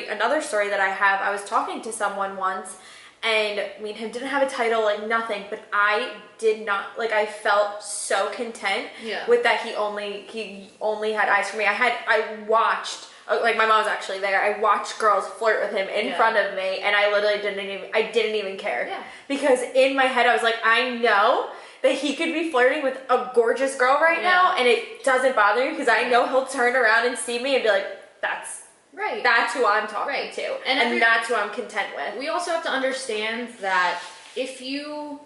Speaker 2: another story that I have, I was talking to someone once, and me and him didn't have a title, like, nothing, but I did not, like, I felt so content
Speaker 1: Yeah.
Speaker 2: with that he only had eyes for me. I watched, like, my mom's actually there. I watched girls flirt with him in
Speaker 1: Yeah.
Speaker 2: front of me, and I literally didn't even care.
Speaker 1: Yeah.
Speaker 2: Because in my head, I was like, I know that he could be flirting with a gorgeous girl right now, and it doesn't bother me because I know he'll turn around and see me and be like,
Speaker 1: Right.
Speaker 2: that's who I'm talking
Speaker 1: Right.
Speaker 2: to,
Speaker 1: And
Speaker 2: and that's who I'm content with.
Speaker 1: We also have to understand that if you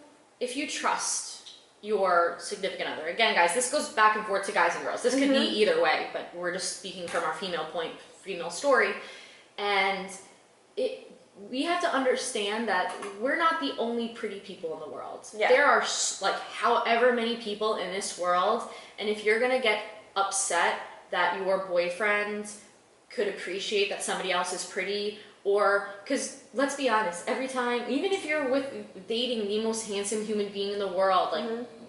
Speaker 1: trust your significant other, again, guys, this goes back and forth to guys and girls. This could be either way, but we're just speaking from our female story, and we have to understand that we're not the only pretty people in the world.
Speaker 2: Yeah.
Speaker 1: There are like however many people in this world, and if you're gonna get upset that your boyfriend could appreciate that somebody else is pretty, or because let's be honest, every time, even if you're dating the most handsome human being in the world, like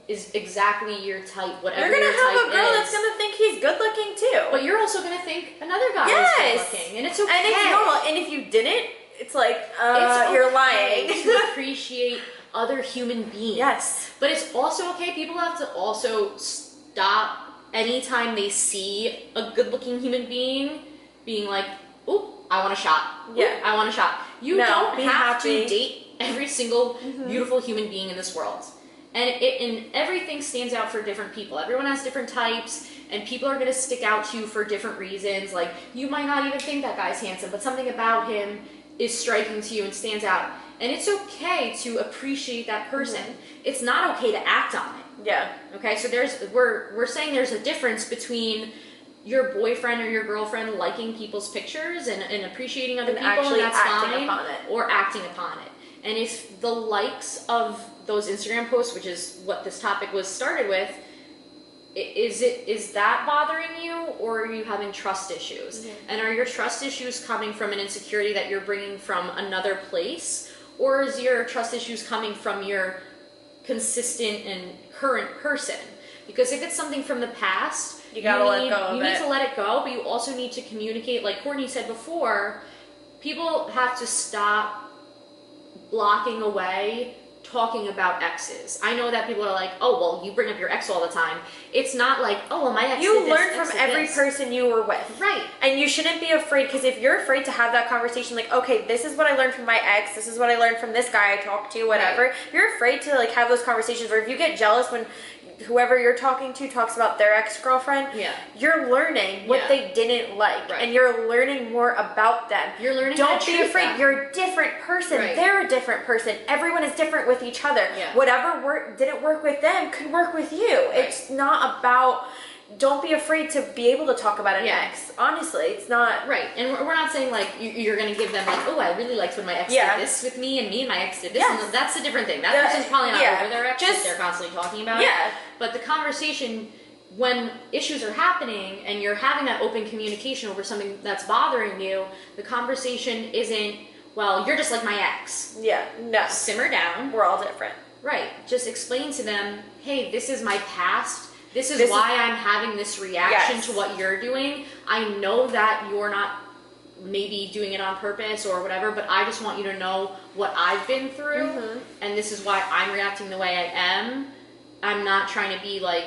Speaker 1: is exactly your type, whatever
Speaker 2: You're gonna
Speaker 1: your
Speaker 2: have
Speaker 1: type
Speaker 2: a girl
Speaker 1: is,
Speaker 2: that's gonna think he's good looking too.
Speaker 1: but you're also gonna think another guy
Speaker 2: Yes.
Speaker 1: is good looking, and it's okay.
Speaker 2: And it's normal. And if you didn't, it's like,
Speaker 1: It's
Speaker 2: you're
Speaker 1: okay
Speaker 2: lying.
Speaker 1: to appreciate other human beings.
Speaker 2: Yes.
Speaker 1: But it's also okay, people have to also stop anytime they see a good-looking human being being like, ooh, I want a shot. Ooh,
Speaker 2: Yeah.
Speaker 1: I want a shot. You
Speaker 2: No,
Speaker 1: don't
Speaker 2: be
Speaker 1: have
Speaker 2: happy.
Speaker 1: to date every single beautiful human being in this world. And everything stands out for different people. Everyone has different types, and people are going to stick out to you for different reasons. Like, you might not even think that guy's handsome, but something about him is striking to you and stands out. And it's okay to appreciate that person. It's not okay to act on it.
Speaker 2: Yeah.
Speaker 1: Okay, so we're saying there's a difference between your boyfriend or your girlfriend liking people's pictures and appreciating other
Speaker 2: And
Speaker 1: people,
Speaker 2: actually
Speaker 1: and that's
Speaker 2: acting
Speaker 1: fine,
Speaker 2: upon it.
Speaker 1: or acting upon it. And if the likes of those Instagram posts, which is what this topic was started with, is that bothering you, or are you having trust issues? And are your trust issues coming from an insecurity that you're bringing from another place, or is your trust issues coming from your consistent and current person? Because if it's something from the past,
Speaker 2: You gotta let go of
Speaker 1: you
Speaker 2: it.
Speaker 1: need to let it go, but you also need to communicate. Like Courtney said before, people have to stop blocking away talking about exes. I know that people are like, oh, well, you bring up your ex all the time. It's not like, oh, well, my ex
Speaker 2: You
Speaker 1: did this,
Speaker 2: learn
Speaker 1: ex
Speaker 2: from
Speaker 1: did
Speaker 2: every
Speaker 1: this.
Speaker 2: person you were with.
Speaker 1: Right.
Speaker 2: And you shouldn't be afraid, because if you're afraid to have that conversation, like, okay, this is what I learned from my ex, this is what I learned from this guy I talked to, whatever.
Speaker 1: Right.
Speaker 2: If you're afraid to, like, have those conversations, or if you get jealous when whoever you're talking to talks about their ex-girlfriend,
Speaker 1: Yeah.
Speaker 2: you're learning what
Speaker 1: Yeah.
Speaker 2: they didn't like,
Speaker 1: Right.
Speaker 2: and you're learning more about them.
Speaker 1: You're learning how
Speaker 2: Don't
Speaker 1: to
Speaker 2: be
Speaker 1: treat
Speaker 2: afraid.
Speaker 1: them.
Speaker 2: You're a different person.
Speaker 1: Right.
Speaker 2: They're a different person. Everyone is different with each other.
Speaker 1: Yeah.
Speaker 2: Whatever didn't work with them could work with you.
Speaker 1: Right.
Speaker 2: It's not about. Don't be afraid to be able to talk about an
Speaker 1: Yeah.
Speaker 2: ex. Honestly, it's not.
Speaker 1: Right, and we're not saying like you're gonna give them like, oh, I really liked when my ex
Speaker 2: Yeah.
Speaker 1: did this with me, and my ex did this,
Speaker 2: Yes.
Speaker 1: and that's a different thing. That
Speaker 2: Yeah.
Speaker 1: person's probably not
Speaker 2: Yeah.
Speaker 1: over their ex,
Speaker 2: Just-
Speaker 1: if they're constantly talking about it.
Speaker 2: Yeah.
Speaker 1: But the conversation, when issues are happening and you're having that open communication over something that's bothering you, the conversation isn't, well, you're just like my ex.
Speaker 2: Yeah. No.
Speaker 1: Simmer down.
Speaker 2: We're all different.
Speaker 1: Right. Just explain to them, hey, this is my past. This is
Speaker 2: This
Speaker 1: why I'm having this reaction
Speaker 2: Yes.
Speaker 1: to what you're doing. I know that you're not maybe doing it on purpose or whatever, but I just want you to know what I've been through, and this is why I'm reacting the way I am. I'm not trying to be like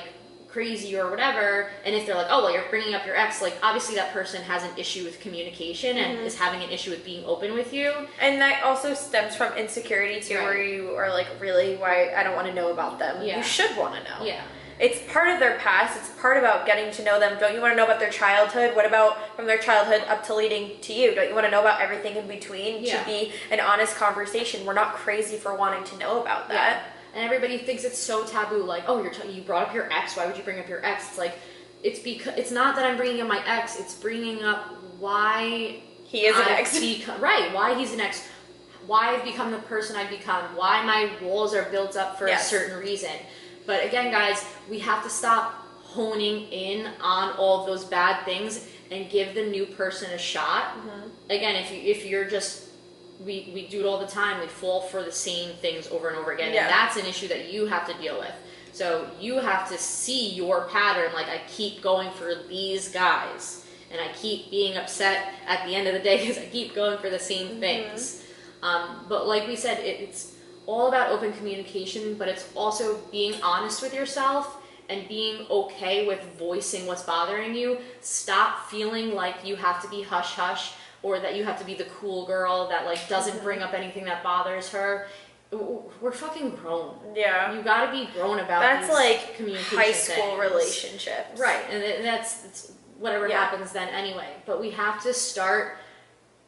Speaker 1: crazy or whatever. And if they're like, oh, well, you're bringing up your ex, like obviously that person has an issue with communication and is having an issue with being open with you.
Speaker 2: And that also stems from insecurity too,
Speaker 1: Right.
Speaker 2: where you are like, really, why I don't want to know about them.
Speaker 1: Yeah.
Speaker 2: You should want to know.
Speaker 1: Yeah.
Speaker 2: It's part of their past. It's part about getting to know them. Don't you want to know about their childhood? What about from their childhood up to leading to you? Don't you want to know about everything in between? It
Speaker 1: Yeah.
Speaker 2: should be an honest conversation. We're not crazy for wanting to know about that.
Speaker 1: Yeah. And everybody thinks it's so taboo. Like, oh, you brought up your ex. Why would you bring up your ex? It's like, it's because it's not that I'm bringing up my ex. It's bringing up why
Speaker 2: He is an
Speaker 1: I've
Speaker 2: ex.
Speaker 1: right, why he's an ex. Why I've become the person I've become. Why my walls are built up for
Speaker 2: Yes.
Speaker 1: a certain reason. But again, guys, we have to stop honing in on all of those bad things and give the new person a shot. Again, if you're just we do it all the time. We fall for the same things over and over again,
Speaker 2: Yeah.
Speaker 1: and that's an issue that you have to deal with. So you have to see your pattern. Like, I keep going for these guys, and I keep being upset at the end of the day because I keep going for the same things. But like we said, it's all about open communication, but it's also being honest with yourself and being okay with voicing what's bothering you. Stop feeling like you have to be hush hush, or that you have to be the cool girl that like doesn't bring up anything that bothers her. We're fucking grown.
Speaker 2: Yeah.
Speaker 1: You gotta be grown about
Speaker 2: That's
Speaker 1: these
Speaker 2: like
Speaker 1: communication
Speaker 2: high school
Speaker 1: things.
Speaker 2: relationships.
Speaker 1: Right, and that's whatever
Speaker 2: Yeah.
Speaker 1: happens then anyway. But we have to start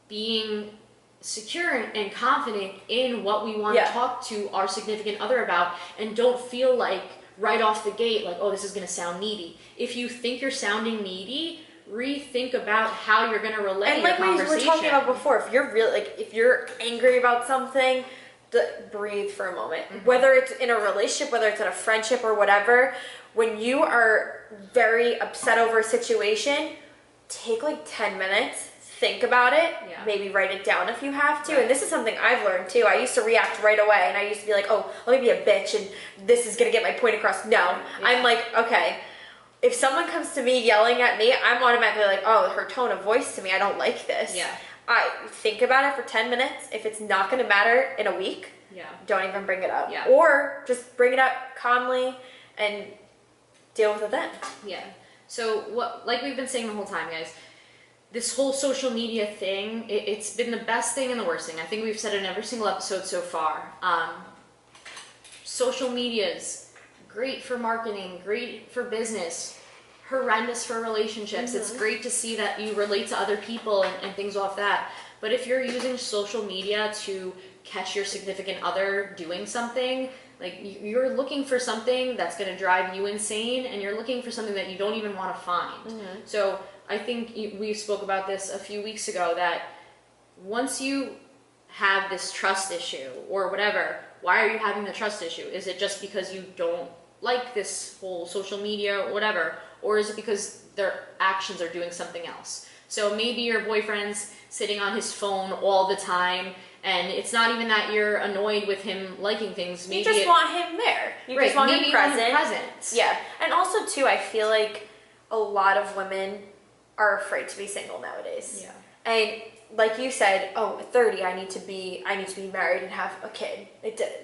Speaker 1: being secure and confident in what we want
Speaker 2: Yeah.
Speaker 1: to talk to our significant other about, and don't feel like right off the gate like, oh, this is going to sound needy. If you think you're sounding needy, rethink about how you're going to relay
Speaker 2: And
Speaker 1: your
Speaker 2: like we were
Speaker 1: conversation.
Speaker 2: talking about before, if you're really like if you're angry about something, breathe for a moment. Whether it's in a relationship, whether it's in a friendship or whatever, when you are very upset over a situation, take like 10 minutes, think about it,
Speaker 1: Yeah.
Speaker 2: maybe write it down if you have to.
Speaker 1: Right.
Speaker 2: And this is something I've learned too. I used to react right away, and I used to be like, oh, let me be a bitch and this is gonna get my point across. No. I'm like, okay, if someone comes to me yelling at me, I'm automatically like, oh, her tone of voice to me, I don't like this.
Speaker 1: Yeah.
Speaker 2: I think about it for 10 minutes. If it's not going to matter in a week,
Speaker 1: Yeah.
Speaker 2: don't even bring it up.
Speaker 1: Yeah.
Speaker 2: Or just bring it up calmly and deal with it then.
Speaker 1: Yeah. So what, like we've been saying the whole time, guys, this whole social media thing, it's been the best thing and the worst thing. I think we've said it in every single episode so far. Social media's great for marketing, great for business, horrendous for relationships. It's great to see that you relate to other people and things off that. But if you're using social media to catch your significant other doing something, like you're looking for something that's going to drive you insane, and you're looking for something that you don't even want to find. So I think we spoke about this a few weeks ago, that once you have this trust issue or whatever, why are you having the trust issue? Is it just because you don't like this whole social media or whatever? Or is it because their actions are doing something else? So maybe your boyfriend's sitting on his phone all the time, and it's not even that you're annoyed with him liking things. Maybe
Speaker 2: You just want him there. You just want
Speaker 1: maybe
Speaker 2: him
Speaker 1: you want
Speaker 2: present.
Speaker 1: present.
Speaker 2: Yeah. And also, too, I feel like a lot of women are afraid to be single nowadays.
Speaker 1: Yeah.
Speaker 2: And like you said, oh, at 30, I need to be married and have a kid.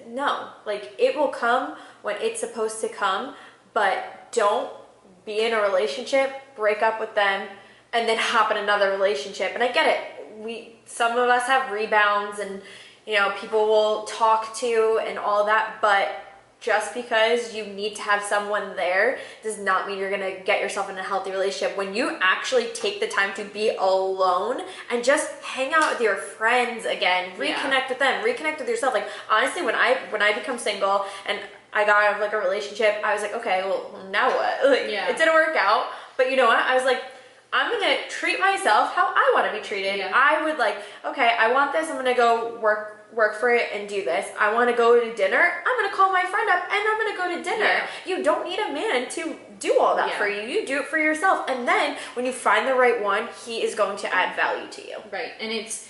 Speaker 2: No, like it will come when it's supposed to come, but don't be in a relationship, break up with them, and then hop in another relationship. And I get it. Some of us have rebounds, and people will talk to and all that, but just because you need to have someone there does not mean you're gonna get yourself in a healthy relationship. When you actually take the time to be alone and just hang out with your friends again, reconnect with them, reconnect with yourself. Like honestly, when I become single and I got out of like a relationship, I was like, okay, well now what? Like it didn't work out, but you know what? I was like, I'm gonna treat myself how I want to be treated. I would like, okay, I want this. I'm gonna go work for it and do this. I want to go to dinner. I'm gonna call my friend up and I'm gonna go to dinner. You don't need a man to do all that for you. You do it for yourself, and then when you find the right one, he is going to add value to you.
Speaker 1: Right, and it's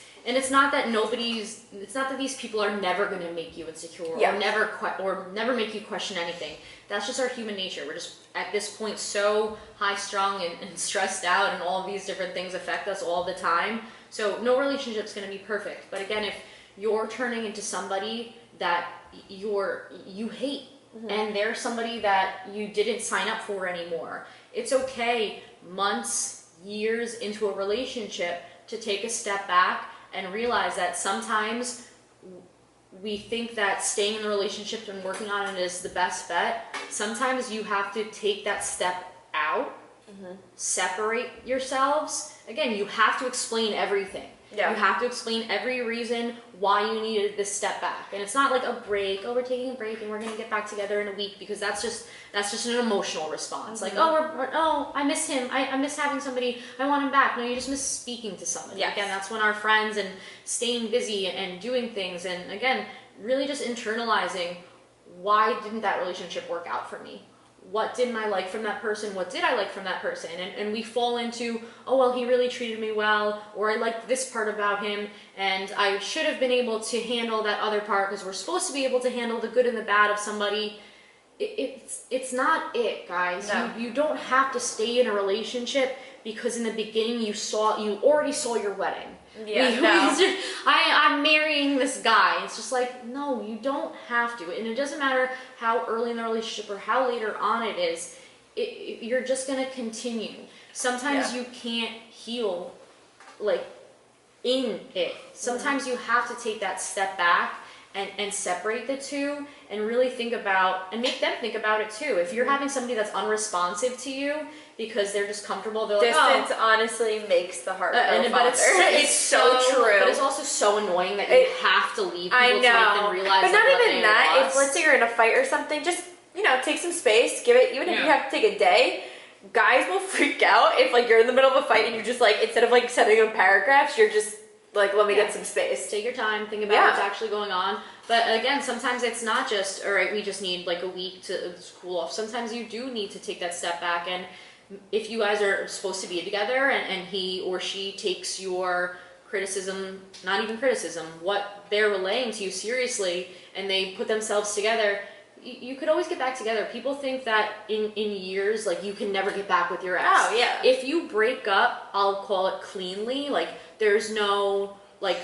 Speaker 1: not that it's not that these people are never going to make you insecure or never make you question anything. That's just our human nature. We're just at this point so high strung and stressed out, and all of these different things affect us all the time. So no relationship's going to be perfect. But again, if you're turning into somebody that you hate, and they're somebody that you didn't sign up for anymore, it's okay months, years into a relationship to take a step back and realize that sometimes we think that staying in the relationship and working on it is the best bet. Sometimes you have to take that step out, separate yourselves. Again, you have to explain everything. You have to explain every reason why you needed this step back. And it's not like a break, oh, we're taking a break and we're going to get back together in a week, because that's just an emotional response. Like, oh, I miss him. I miss having somebody. I want him back. No, you just miss speaking to somebody. Again, that's when our friends and staying busy and doing things. And again, really just internalizing, why didn't that relationship work out for me? What didn't I like from that person? What did I like from that person? And we fall into, oh, well, he really treated me well, or I liked this part about him, and I should have been able to handle that other part, because we're supposed to be able to handle the good and the bad of somebody. It's not it, guys.
Speaker 2: No.
Speaker 1: You don't have to stay in a relationship because in the beginning you already saw your wedding. I'm marrying this guy. It's just like, no, you don't have to. And it doesn't matter how early in the relationship or how later on it is. You're just going to continue. Sometimes you can't heal like in it. Sometimes you have to take that step back and separate the two and really think about, and make them think about it too. If you're having somebody that's unresponsive to you because they're just comfortable, they're like,
Speaker 2: distance honestly makes the heart grow
Speaker 1: but it's so true. But it's also so annoying that you have to leave people to make them realize.
Speaker 2: But not even that. If let's say you're in a fight or something, just take some space. Give it, even if you have to take a day. Guys will freak out if like you're in the middle of a fight and you're just like, instead of like sending them paragraphs, you're just like, let me get some space.
Speaker 1: Take your time, think about what's actually going on. But again, sometimes it's not just, all right, we just need like a week to cool off. Sometimes you do need to take that step back. And if you guys are supposed to be together and he or she takes your criticism, not even criticism, what they're relaying to you seriously, and they put themselves together, you could always get back together. People think that in years, like, you can never get back with your ex.
Speaker 2: Oh, yeah.
Speaker 1: If you break up, I'll call it cleanly. Like, there's no, like,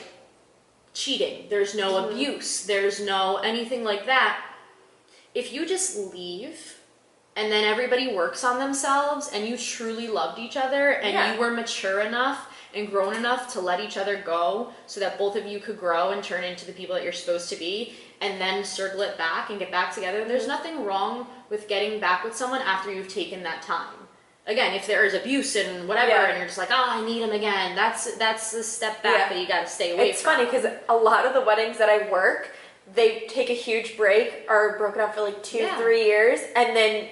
Speaker 1: cheating. There's no abuse. There's no anything like that. If you just leave and then everybody works on themselves and you truly loved each other and you were mature enough and grown enough to let each other go so that both of you could grow and turn into the people that you're supposed to be, and then circle it back and get back together, there's nothing wrong with getting back with someone after you've taken that time. Again, if there is abuse and whatever, and you're just like, oh, I need him again, that's a step back that you got to stay away from.
Speaker 2: It's funny because a lot of the weddings that I work, they take a huge break, are broken up for like 2-3 years, and then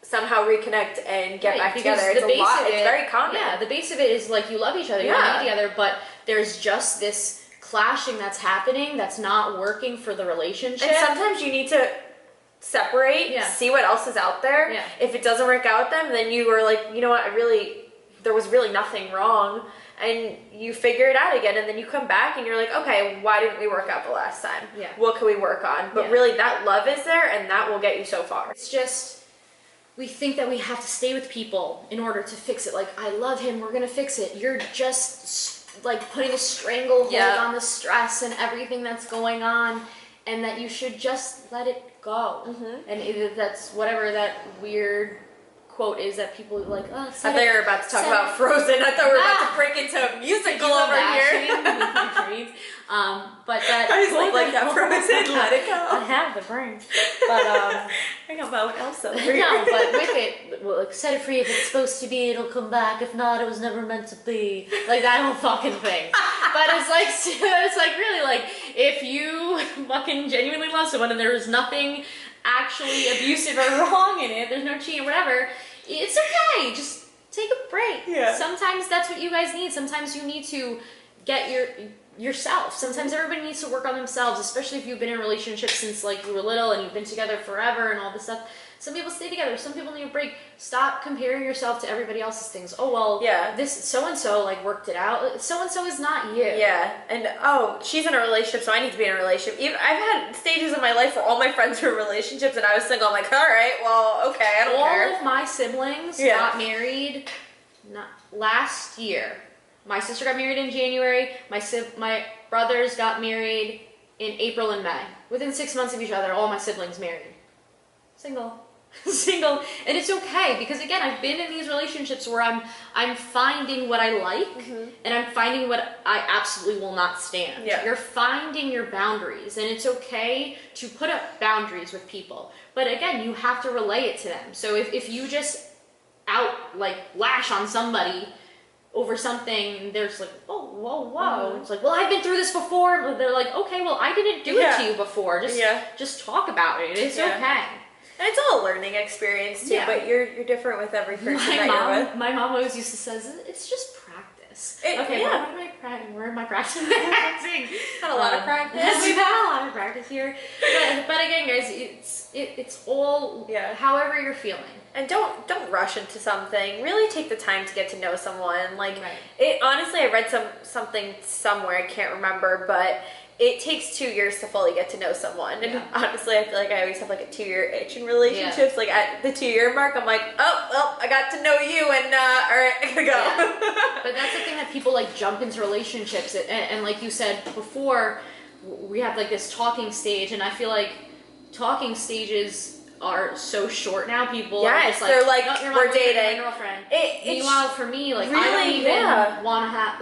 Speaker 2: somehow reconnect and get back together. It's a lot. It's very common.
Speaker 1: Yeah, the base of it is like you love each other, you want to be together, but there's just this clashing that's happening that's not working for the relationship.
Speaker 2: And sometimes you need to separate, see what else is out there.
Speaker 1: Yeah.
Speaker 2: If it doesn't work out with them, then you were like, you know what, there was really nothing wrong. And you figure it out again, and then you come back and you're like, okay, why didn't we work out the last time?
Speaker 1: Yeah.
Speaker 2: What can we work on? But really, that love is there, and that will get you so far.
Speaker 1: It's just, we think that we have to stay with people in order to fix it. Like, I love him, we're gonna fix it. You're just like putting a stranglehold on the stress and everything that's going on, and that you should just let it go. And that's whatever that weird quote is that people are like, oh,
Speaker 2: I thought you were about to talk about Frozen. I thought we were about to break into a musical over here.
Speaker 1: But that
Speaker 2: I was like that Frozen, let it
Speaker 1: I
Speaker 2: go.
Speaker 1: have the brain. But
Speaker 2: I got my Elsa over here.
Speaker 1: no, but with it, well, like, set it free. If it's supposed to be, it'll come back. If not, it was never meant to be. Like that whole fucking thing. But it's like really like if you fucking genuinely love someone and there is nothing actually abusive or wrong in it, there's no cheating or whatever, it's okay. Just take a break.
Speaker 2: Yeah.
Speaker 1: Sometimes that's what you guys need. Sometimes you need to get yourself. Sometimes everybody needs to work on themselves, especially if you've been in relationships since like you were little and you've been together forever and all this stuff. Some people stay together, some people need a break. Stop comparing yourself to everybody else's things. Oh well,
Speaker 2: Yeah.
Speaker 1: this so and so like worked it out. So and so is not you.
Speaker 2: Yeah, and she's in a relationship, so I need to be in a relationship. Even I've had stages in my life where all my friends were in relationships, and I was single. I'm like, all right, well, okay, I don't care.
Speaker 1: All of my siblings
Speaker 2: Yeah.
Speaker 1: got married last year. My sister got married in January. My brothers got married in April and May. Within 6 months of each other, all my siblings married. Single. Single. And it's okay because again, I've been in these relationships where I'm finding what I like and I'm finding what I absolutely will not stand.
Speaker 2: Yeah.
Speaker 1: You're finding your boundaries and it's okay to put up boundaries with people. But again, you have to relay it to them. So if you just lash on somebody over something, there's like, oh, whoa. It's like, well, I've been through this before. They're like, okay, well, I didn't do it to you before. Just talk about it. It's okay.
Speaker 2: And it's all a learning experience too,
Speaker 1: Yeah.
Speaker 2: but you're different with every person that you're with.
Speaker 1: My mom always used to say, it's just practice. Okay,
Speaker 2: yeah.
Speaker 1: where am I practicing?
Speaker 2: Had a lot of practice.
Speaker 1: We've had a lot of practice here. But again, guys, it's all however you're feeling.
Speaker 2: And don't rush into something. Really take the time to get to know someone. Like
Speaker 1: Right.
Speaker 2: it honestly, I read something somewhere, I can't remember, but it takes 2 years to fully get to know someone. And honestly, I feel like I always have like a 2-year itch in relationships. Like at the 2-year mark, I'm like, oh, well, I got to know you and all right, I gotta go.
Speaker 1: Yeah. But that's the thing that people like jump into relationships and like you said before, we have like this talking stage and I feel like talking stages are so short now. People are just like,
Speaker 2: they're like,
Speaker 1: no, you're my
Speaker 2: we're
Speaker 1: boyfriend,
Speaker 2: dating.
Speaker 1: my girlfriend.
Speaker 2: It's
Speaker 1: Meanwhile, for me, like
Speaker 2: really,
Speaker 1: I don't even want to have.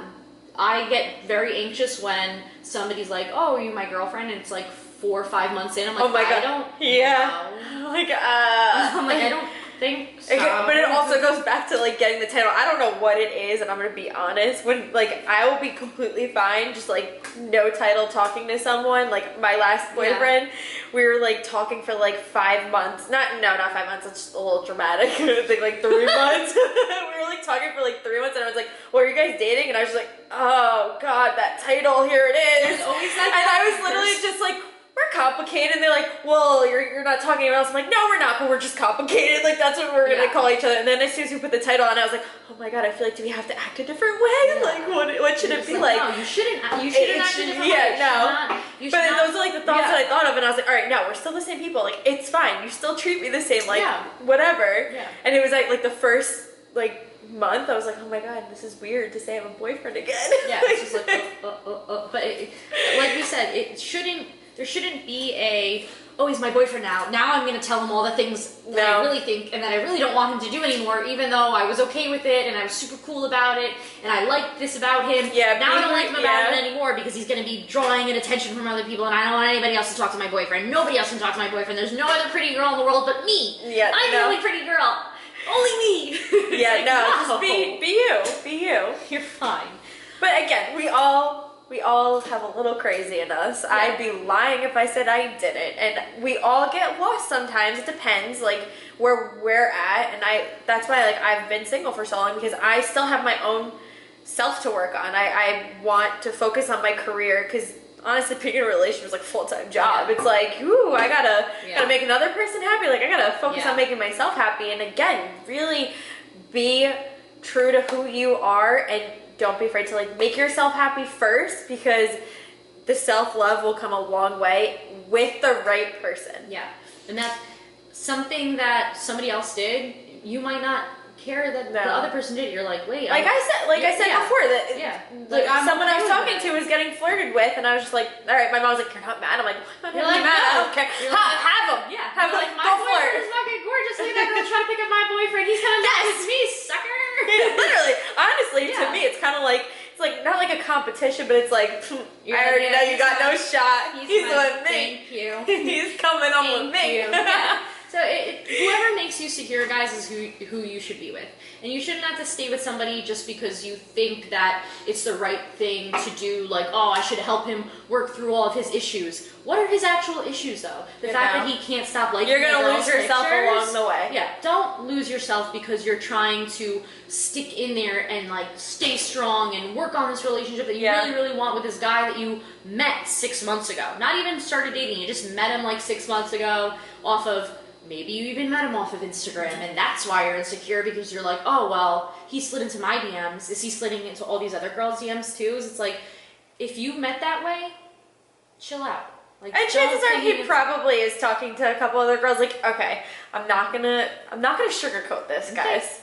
Speaker 1: I get very anxious when somebody's like, "Oh, are you my girlfriend?" and it's like 4 or 5 months in. I'm like,
Speaker 2: oh my God.
Speaker 1: I don't.
Speaker 2: Yeah.
Speaker 1: know.
Speaker 2: Like
Speaker 1: I'm like, I don't think so.
Speaker 2: But it also goes back to like getting the title. I don't know what it is, and I'm gonna be honest. When like I will be completely fine, just like no title talking to someone. Like my last boyfriend, we were like talking for like 5 months. Not 5 months. It's just a little dramatic. I think like 3 months. We were like talking for like 3 months, and I was like, "Well, are you guys dating?" And I was just like, "Oh God, that title, here it is."
Speaker 1: There's always that.
Speaker 2: And I was literally just like, we're complicated. And they're like, well, you're not talking about us. I'm like, no, we're not, but we're just complicated. Like, that's what we're going to call each other. And then as soon as we put the title on, I was like, oh my God, I feel like, do we have to act a different way? Like, what should it be like?
Speaker 1: No, you shouldn't act a different way.
Speaker 2: But those are like the thoughts that I thought of, and I was like, all right, no, we're still the same people. Like, it's fine. You still treat me the same, like, whatever.
Speaker 1: Yeah.
Speaker 2: And it was like the first, like, month, I was like, oh my God, this is weird to say I have a boyfriend again.
Speaker 1: Yeah, it's just like, but like we said, there shouldn't be he's my boyfriend now. Now I'm going to tell him all the things that I really think and that I really don't want him to do anymore, even though I was okay with it and I was super cool about it and I liked this about him.
Speaker 2: Yeah,
Speaker 1: now I don't like him about it anymore because he's going to be drawing in attention from other people and I don't want anybody else to talk to my boyfriend. Nobody else can talk to my boyfriend. There's no other pretty girl in the world but me.
Speaker 2: Yeah,
Speaker 1: I'm the only pretty girl. Only me.
Speaker 2: Yeah,
Speaker 1: like,
Speaker 2: just be you. Be you.
Speaker 1: You're fine.
Speaker 2: But again, we all have a little crazy in us.
Speaker 1: Yeah.
Speaker 2: I'd be lying if I said I didn't. And we all get lost sometimes. It depends, like, where we're at. And that's why, like, I've been single for so long because I still have my own self to work on. I want to focus on my career because honestly, being in a relationship is like a full-time job. It's like, ooh, I gotta make another person happy. Like, I gotta focus on making myself happy. And again, really be true to who you are and don't be afraid to like make yourself happy first because the self-love will come a long way with the right person.
Speaker 1: Yeah. And that's something that somebody else did, you might not care that the other person did. You're like, wait.
Speaker 2: I said before that
Speaker 1: like,
Speaker 2: someone I was talking to was getting flirted with, and I was just like, all right. My mom was like, you're not mad. I'm like, I'm not mad. I don't care. Have him.
Speaker 1: Yeah.
Speaker 2: Have him.
Speaker 1: Like, my
Speaker 2: Go
Speaker 1: boyfriend
Speaker 2: flirt.
Speaker 1: is fucking gorgeous. Look at that girl trying to pick up my boyfriend. He's gonna
Speaker 2: competition, but it's like,
Speaker 1: You're
Speaker 2: I already
Speaker 1: like,
Speaker 2: know
Speaker 1: yeah,
Speaker 2: you got no
Speaker 1: he's
Speaker 2: shot. He's
Speaker 1: my-
Speaker 2: with me.
Speaker 1: Thank you.
Speaker 2: He's coming on with me.
Speaker 1: You. Yeah. So whoever makes you secure, guys, is who you should be with. And you shouldn't have to stay with somebody just because you think that it's the right thing to do. Like, oh, I should help him work through all of his issues. What are his actual issues, though? The fact that he can't stop liking
Speaker 2: You're
Speaker 1: the
Speaker 2: gonna
Speaker 1: girls'
Speaker 2: lose yourself
Speaker 1: pictures?
Speaker 2: along the way.
Speaker 1: Yeah, don't lose yourself because you're trying to stick in there and like stay strong and work on this relationship that you really, really want with this guy that you met 6 months ago. Not even started dating, you just met him like 6 months ago off of, maybe you even met him off of Instagram, and that's why you're insecure because you're like, oh, well, he slid into my DMs. Is he sliding into all these other girls' DMs too? It's like, if you met that way, chill out. Like,
Speaker 2: And chances are he probably is talking to a couple other girls. Like, okay, I'm not gonna sugarcoat this, guys.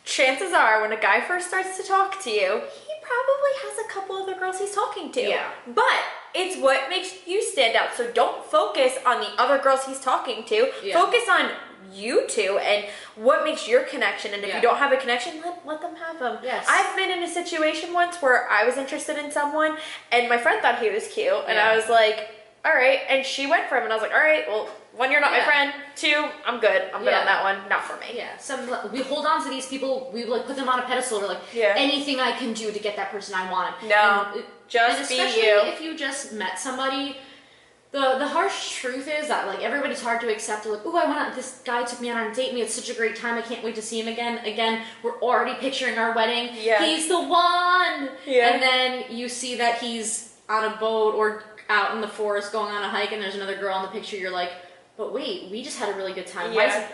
Speaker 2: Chances are, when a guy first starts to talk to you, he probably has a couple other girls he's talking to.
Speaker 1: Yeah.
Speaker 2: But it's what makes you stand out. So don't focus on the other girls he's talking to.
Speaker 1: Yeah.
Speaker 2: Focus on you two and what makes your connection. And if
Speaker 1: Yeah.
Speaker 2: you don't have a connection, let them have them.
Speaker 1: Yes.
Speaker 2: I've been in a situation once where I was interested in someone and my friend thought he was cute. And
Speaker 1: Yeah.
Speaker 2: I was like, all right. And she went for him and I was like, all right, well, one, you're not my
Speaker 1: Yeah.
Speaker 2: friend. Two, I'm good. I'm good
Speaker 1: Yeah.
Speaker 2: on that one. Not for me.
Speaker 1: Yeah, we hold on to these people. We like put them on a pedestal. We're like,
Speaker 2: Yeah.
Speaker 1: anything I can do to get that person I want.
Speaker 2: No, just
Speaker 1: and
Speaker 2: be
Speaker 1: especially
Speaker 2: you.
Speaker 1: if you just met somebody. The harsh truth is that like everybody's hard to accept. They're like, oh, I want this guy took me out on a date. And we had such a great time. I can't wait to see him again. Again, we're already picturing our wedding.
Speaker 2: Yeah.
Speaker 1: He's the one.
Speaker 2: Yeah.
Speaker 1: And then you see that he's on a boat or out in the forest going on a hike, and there's another girl in the picture. You're like, but wait, we just had a really good time. Why is
Speaker 2: Yeah.
Speaker 1: it,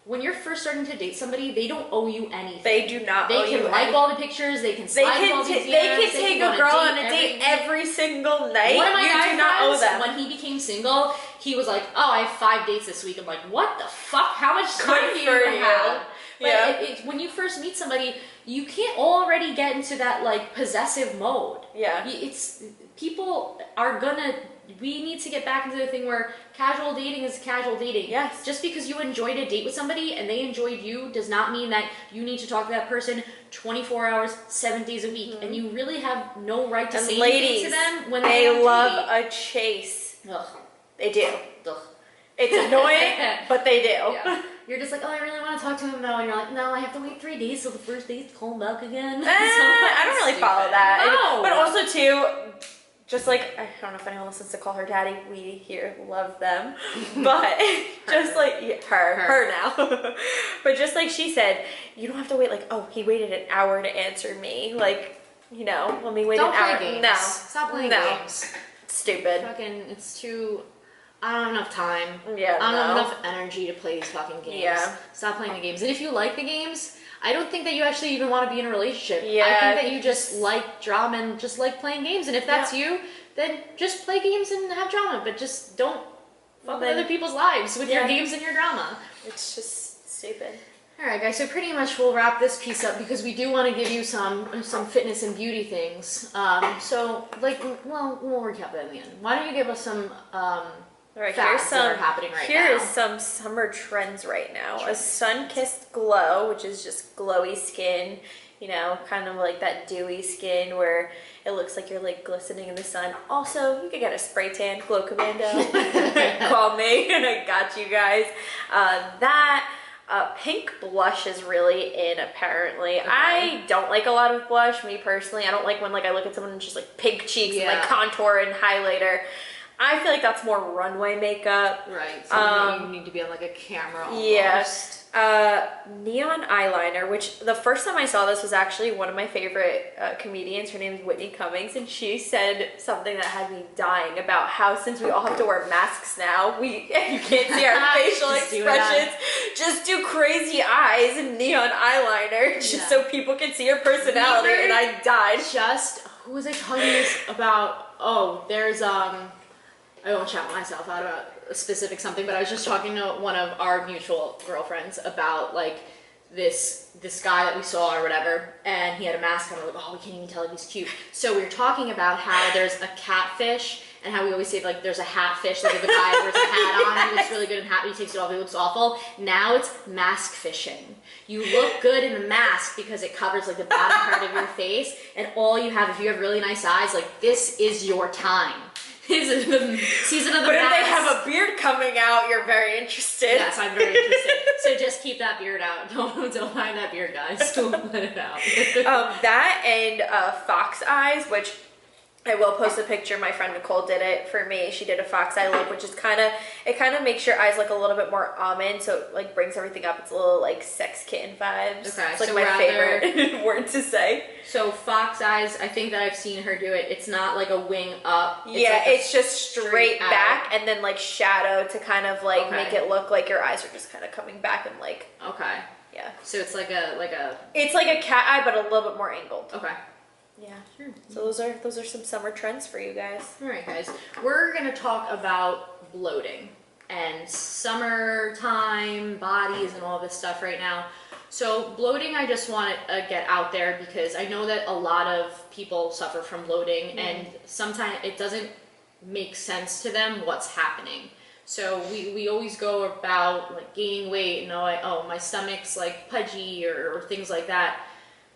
Speaker 1: when you're first starting to date somebody, they don't owe you anything.
Speaker 2: They do not owe
Speaker 1: They
Speaker 2: you
Speaker 1: can like
Speaker 2: anything.
Speaker 1: all the pictures. They can
Speaker 2: They
Speaker 1: slide all
Speaker 2: can,
Speaker 1: these
Speaker 2: they
Speaker 1: DMs,
Speaker 2: can take
Speaker 1: go
Speaker 2: a girl on a
Speaker 1: every
Speaker 2: date
Speaker 1: week.
Speaker 2: every single night.
Speaker 1: One of my
Speaker 2: you
Speaker 1: guy
Speaker 2: do not owe
Speaker 1: friends,
Speaker 2: them.
Speaker 1: when he became single, he was like, "Oh, I have 5 dates this week." I'm like, "What the fuck? How much time do you
Speaker 2: for
Speaker 1: even
Speaker 2: you.
Speaker 1: have?" But
Speaker 2: Yeah.
Speaker 1: when you first meet somebody, you can't already get into that like possessive mode.
Speaker 2: Yeah.
Speaker 1: It's people are gonna. We need to get back into the thing where casual dating is casual dating.
Speaker 2: Yes.
Speaker 1: Just because you enjoyed a date with somebody and they enjoyed you does not mean that you need to talk to that person 24 hours, 7 days a week. And you really have no right to
Speaker 2: And
Speaker 1: say
Speaker 2: ladies,
Speaker 1: anything to them when
Speaker 2: they
Speaker 1: they're on a
Speaker 2: love
Speaker 1: date.
Speaker 2: a chase.
Speaker 1: Ugh.
Speaker 2: They do.
Speaker 1: Ugh.
Speaker 2: It's annoying, but they do.
Speaker 1: Yeah. You're just like, oh, I really want to talk to him now, and you're like, no, I have to wait 3 days till the first date's called back again.
Speaker 2: I don't really follow that.
Speaker 1: No.
Speaker 2: But also too, just like, I don't know if anyone listens to call her daddy. We here love them, but just like her now. But just like she said, you don't have to wait. Like, oh, he waited an hour to answer me. Like, you know, let me wait
Speaker 1: Don't
Speaker 2: an hour.
Speaker 1: play games.
Speaker 2: No,
Speaker 1: Stop playing
Speaker 2: no.
Speaker 1: games.
Speaker 2: Stupid.
Speaker 1: Fucking, it's too. I don't have enough time.
Speaker 2: Yeah,
Speaker 1: I don't have
Speaker 2: no.
Speaker 1: enough energy to play these fucking games.
Speaker 2: Yeah.
Speaker 1: Stop playing the games. And if you like the games, I don't think that you actually even want to be in a relationship.
Speaker 2: Yeah,
Speaker 1: I think that you just like drama and just like playing games. And if that's you, then just play games and have drama. But just don't fuck with
Speaker 2: Then-
Speaker 1: other people's lives with your
Speaker 2: Yeah.
Speaker 1: games and your drama.
Speaker 2: It's just stupid.
Speaker 1: All right, guys. So pretty much we'll wrap this piece up because we do want to give you some fitness and beauty things. So like, well, we'll recap that in the end. Why don't you give us some
Speaker 2: All right,
Speaker 1: fads that are happening right
Speaker 2: Here
Speaker 1: now?
Speaker 2: is some summer trends right now. A sun-kissed glow, which is just glowy skin, you know, kind of like that dewy skin where it looks like you're like glistening in the sun. Also, you could get a spray tan, Glow Commando. Call me, I got you guys. Pink blush is really in apparently.
Speaker 1: Okay.
Speaker 2: I don't like a lot of blush, me personally. I don't like when like I look at someone and just like pink cheeks and like
Speaker 1: Yeah.
Speaker 2: contour and highlighter. I feel like that's more runway makeup.
Speaker 1: Right. So you need to be on like a camera almost.
Speaker 2: Yes. Neon eyeliner, which the first time I saw this was actually one of my favorite comedians. Her name is Whitney Cummings, and she said something that had me dying about how since we all have to wear masks now, you can't see our facial
Speaker 1: Just do
Speaker 2: expressions. Just do crazy eyes and neon eyeliner just
Speaker 1: Yeah.
Speaker 2: so people can see your personality.
Speaker 1: We were
Speaker 2: And I died.
Speaker 1: Just who was I talking this about? Oh, there's I won't shout myself out about a specific something, but I was just talking to one of our mutual girlfriends about like this guy that we saw or whatever, and he had a mask on. We're like, oh, we can't even tell if he's cute. So we were talking about how there's a catfish and how we always say like there's a hat fish, like if a guy wears a hat on, he looks really good in a hat, but he takes it off, he looks awful. Now it's mask fishing. You look good in a mask because it covers like the bottom part of your face, and all you have, if you have really nice eyes, like this is your time. This is the season of the
Speaker 2: But if they
Speaker 1: mask.
Speaker 2: have a beard coming out, you're very interested.
Speaker 1: Yes, I'm very interested. So just keep that beard out. Don't mind that beard, guys. Don't let it out.
Speaker 2: That and fox eyes, which I will post a picture. My friend Nicole did it for me. She did a fox eye look, which is kind of makes your eyes look a little bit more almond, so it like brings everything up. It's a little like sex kitten vibes.
Speaker 1: Okay,
Speaker 2: it's like
Speaker 1: so
Speaker 2: my
Speaker 1: rather-
Speaker 2: favorite word to say.
Speaker 1: So fox eyes, I think that I've seen her do it. It's not like a wing up.
Speaker 2: Yeah,
Speaker 1: like a
Speaker 2: it's just straight
Speaker 1: out.
Speaker 2: back and then like shadow to kind of like
Speaker 1: Okay.
Speaker 2: make it look like your eyes are just kind of coming back and like,
Speaker 1: Okay.
Speaker 2: yeah.
Speaker 1: So it's like a.
Speaker 2: It's like a cat eye, but a little bit more angled.
Speaker 1: Okay.
Speaker 2: Yeah. So those are some summer trends for you guys.
Speaker 1: All right, guys. We're gonna talk about bloating and summertime bodies and all this stuff right now. So bloating, I just want to get out there because I know that a lot of people suffer from bloating, and sometimes it doesn't make sense to them what's happening. So we always go about like gaining weight, and my stomach's like pudgy or things like that.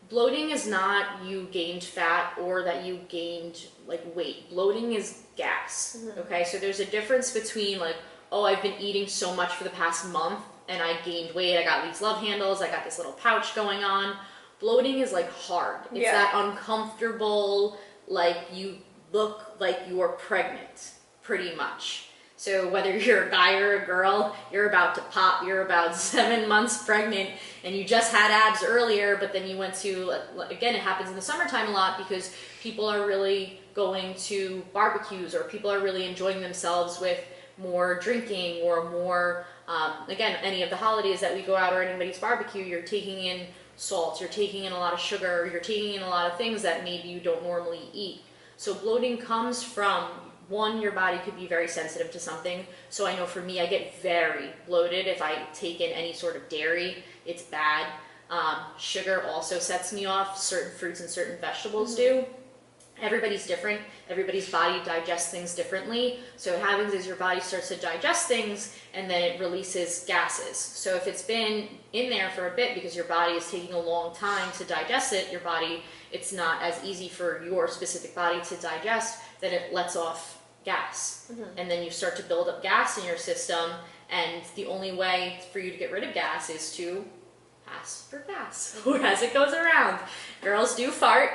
Speaker 1: Bloating is not you gained fat or that you gained like weight. Bloating is gas. Okay, so there's a difference between like, oh, I've been eating so much for the past month and I gained weight, I got these love handles, I got this little pouch going on. Bloating is like hard. It's that uncomfortable, like you look like you're pregnant, pretty much. So whether you're a guy or a girl, you're about to pop, you're about 7 months pregnant, and you just had abs earlier, but then you went to, again, it happens in the summertime a lot because people are really going to barbecues or people are really enjoying themselves with more drinking or more, again, any of the holidays that we go out or anybody's barbecue, you're taking in salt, you're taking in a lot of sugar, you're taking in a lot of things that maybe you don't normally eat. So bloating comes from, one, your body could be very sensitive to something. So I know for me, I get very bloated if I take in any sort of dairy. It's bad. Sugar also sets me off. Certain fruits and certain vegetables do. Everybody's different. Everybody's body digests things differently. So what happens is your body starts to digest things and then it releases gases. So if it's been in there for a bit because your body is taking a long time to digest it, your body, it's not as easy for your specific body to digest, that it lets off gas. And then you start to build up gas in your system, and the only way for you to get rid of gas is to pass for gas, or as it goes around. Girls do fart,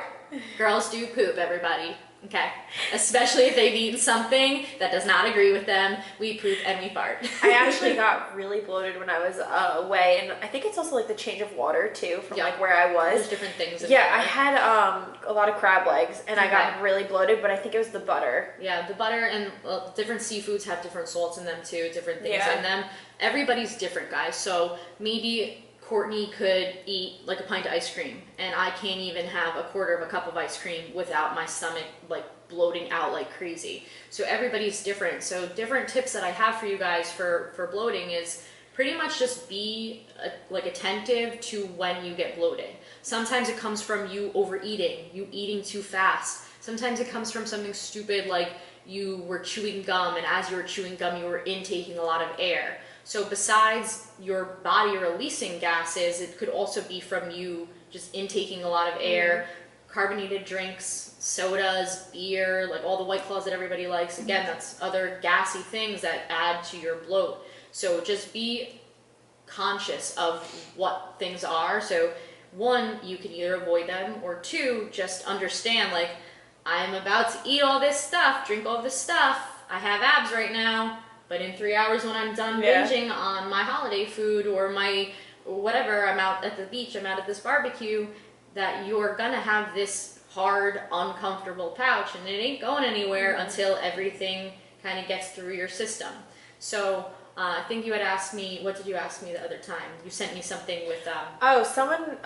Speaker 1: girls do poop, everybody. Okay, especially if they've eaten something that does not agree with them, we poop and we fart.
Speaker 2: I actually got really bloated when I was away, and I think it's also like the change of water too from like where I was.
Speaker 1: There's different things. In
Speaker 2: Yeah,
Speaker 1: there.
Speaker 2: I had a lot of crab legs, and I got really bloated, but I think it was the butter.
Speaker 1: Yeah, the butter and different seafoods have different salts in them too, different things in them. Everybody's different, guys. So maybe Courtney could eat like a pint of ice cream, and I can't even have a quarter of a cup of ice cream without my stomach like bloating out like crazy. So everybody's different. So different tips that I have for you guys for bloating is pretty much just be like attentive to when you get bloated. Sometimes it comes from you overeating, you eating too fast. Sometimes it comes from something stupid like you were chewing gum, and as you were chewing gum, you were intaking a lot of air. So besides your body releasing gases, it could also be from you just intaking a lot of air, carbonated drinks, sodas, beer, like all the White Claws that everybody likes. Again, that's other gassy things that add to your bloat. So just be conscious of what things are. So one, you can either avoid them, or two, just understand like, I'm about to eat all this stuff, drink all this stuff, I have abs right now, but in 3 hours when I'm done binging on my holiday food or my whatever, I'm out at the beach, I'm out at this barbecue, that you're gonna have this hard, uncomfortable pouch, and it ain't going anywhere until everything kind of gets through your system. So I think you had asked me, what did you ask me the other time? You sent me something with...
Speaker 2: Someone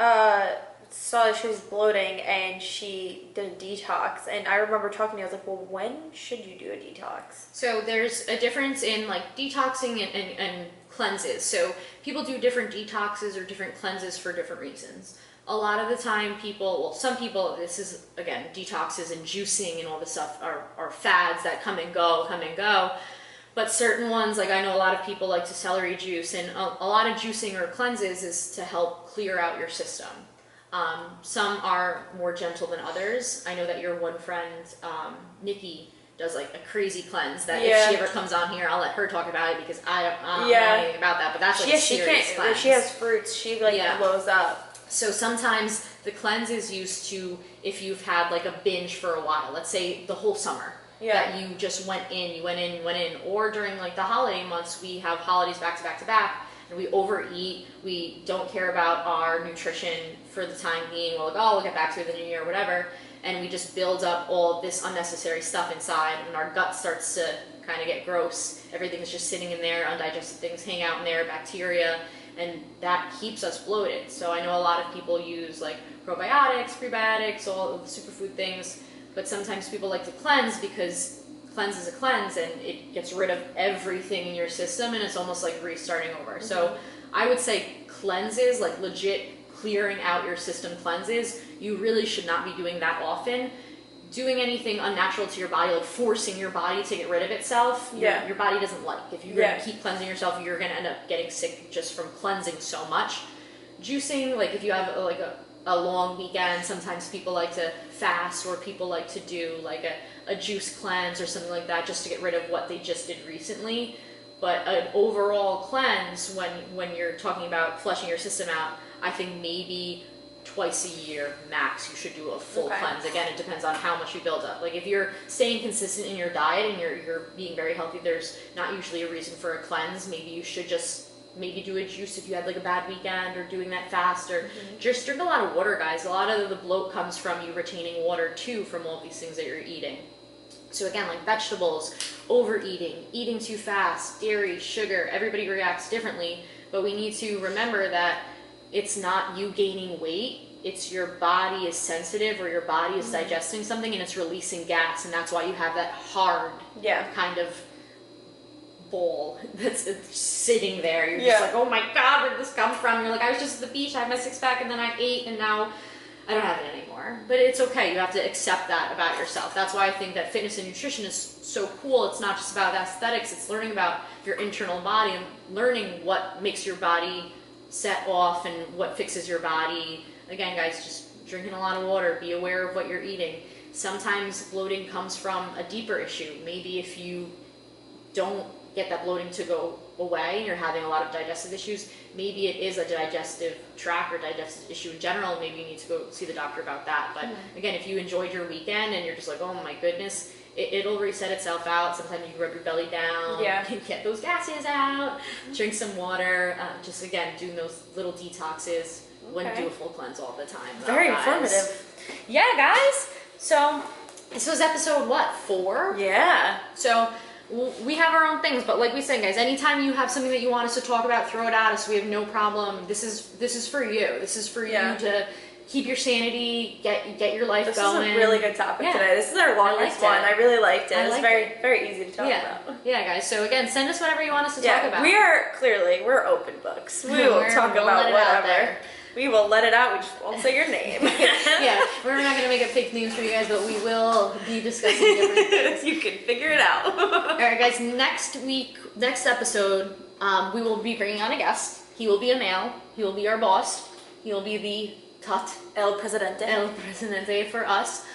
Speaker 2: saw that she was bloating and she did a detox, and I remember talking to you, I was like, well, when should you do a detox?
Speaker 1: So there's a difference in like detoxing and cleanses. So people do different detoxes or different cleanses for different reasons. A lot of the time some people, this is, again, detoxes and juicing and all this stuff are fads that come and go. But certain ones, like I know a lot of people like to celery juice, and a lot of juicing or cleanses is to help clear out your system. Some are more gentle than others. I know that your one friend, Nikki, does like a crazy cleanse that if she ever comes on here, I'll let her talk about it because I don't know anything about that, but that's like a serious cleanse.
Speaker 2: She has fruits, she blows up.
Speaker 1: So sometimes the cleanse is used to, if you've had like a binge for a while, let's say the whole summer, that you just went in, or during like the holiday months, we have holidays back to back to back, and we overeat, we don't care about our nutrition for the time being, we're like, oh, we'll get back to it in the new year, whatever, and we just build up all this unnecessary stuff inside, and our gut starts to kind of get gross, everything's just sitting in there, undigested things hang out in there, bacteria, and that keeps us bloated. So I know a lot of people use like probiotics, prebiotics, all of the superfood things, but sometimes people like to cleanse because cleanse is a cleanse and it gets rid of everything in your system and it's almost like restarting over. Mm-hmm. So I would say cleanses, like legit clearing out your system cleanses, you really should not be doing that often. Doing anything unnatural to your body, like forcing your body to get rid of itself, your body doesn't like. If you're going to keep cleansing yourself, you're going to end up getting sick just from cleansing so much. Juicing, like if you have a long weekend, sometimes people like to fast, or people like to do like a juice cleanse or something like that just to get rid of what they just did recently. But an overall cleanse, when you're talking about flushing your system out, I think maybe twice a year max you should do a full cleanse. Again, it depends on how much you build up. Like if you're staying consistent in your diet and you're being very healthy, there's not usually a reason for a cleanse. Maybe you should just maybe do a juice if you had like a bad weekend, or doing that fast, or just drink a lot of water, guys. A lot of the bloat comes from you retaining water too from all these things that you're eating. So again, like vegetables, overeating, eating too fast, dairy, sugar, everybody reacts differently, but we need to remember that it's not you gaining weight, it's your body is sensitive, or your body is digesting something and it's releasing gas, and that's why you have that hard kind of bowl that's sitting there. You're just like, oh my god, where did this come from? You're like, I was just at the beach, I had my six-pack, and then I ate, and now I don't have it anymore. But it's okay, you have to accept that about yourself. That's why I think that fitness and nutrition is so cool. It's not just about aesthetics, it's learning about your internal body and learning what makes your body set off and what fixes your body. Again, guys, just drinking a lot of water, be aware of what you're eating. Sometimes bloating comes from a deeper issue. Maybe if you don't get that bloating to go away and you're having a lot of digestive issues, maybe it is a digestive tract or digestive issue in general, and maybe you need to go see the doctor about that. But again, if you enjoyed your weekend and you're just like, oh my goodness, it'll reset itself out. Sometimes you rub your belly down, get those gases out, drink some water, just again, doing those little detoxes. Wouldn't do a full cleanse all the time.
Speaker 2: Very informative. Yeah, guys. So
Speaker 1: this was episode 4?
Speaker 2: Yeah.
Speaker 1: So we have our own things, but like we said, guys, anytime you have something that you want us to talk about, throw it at us. We have no problem. This is for you. This is for you to keep your sanity, get your life going.
Speaker 2: This is a really good topic today. This is our longest one. I really liked it. It was very, very easy to talk about.
Speaker 1: Yeah, guys. So again, send us whatever you want us to talk about.
Speaker 2: We're open books. We will talk about whatever. We will let it out. We just won't say your name.
Speaker 1: We're not going to make up fake names for you guys, but we will be discussing different things.
Speaker 2: You can figure it out.
Speaker 1: All right, guys. Next episode, we will be bringing on a guest. He will be a male. He will be our boss. He will be the
Speaker 2: El Presidente
Speaker 1: for us.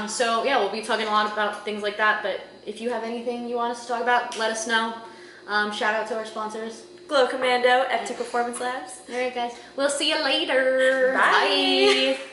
Speaker 1: So yeah, we'll be talking a lot about things like that. But if you have anything you want us to talk about, let us know. Shout out to our sponsors.
Speaker 2: Glow Commando, F2 Performance Labs.
Speaker 1: All right, guys. We'll see you later.
Speaker 2: Bye.
Speaker 1: Bye.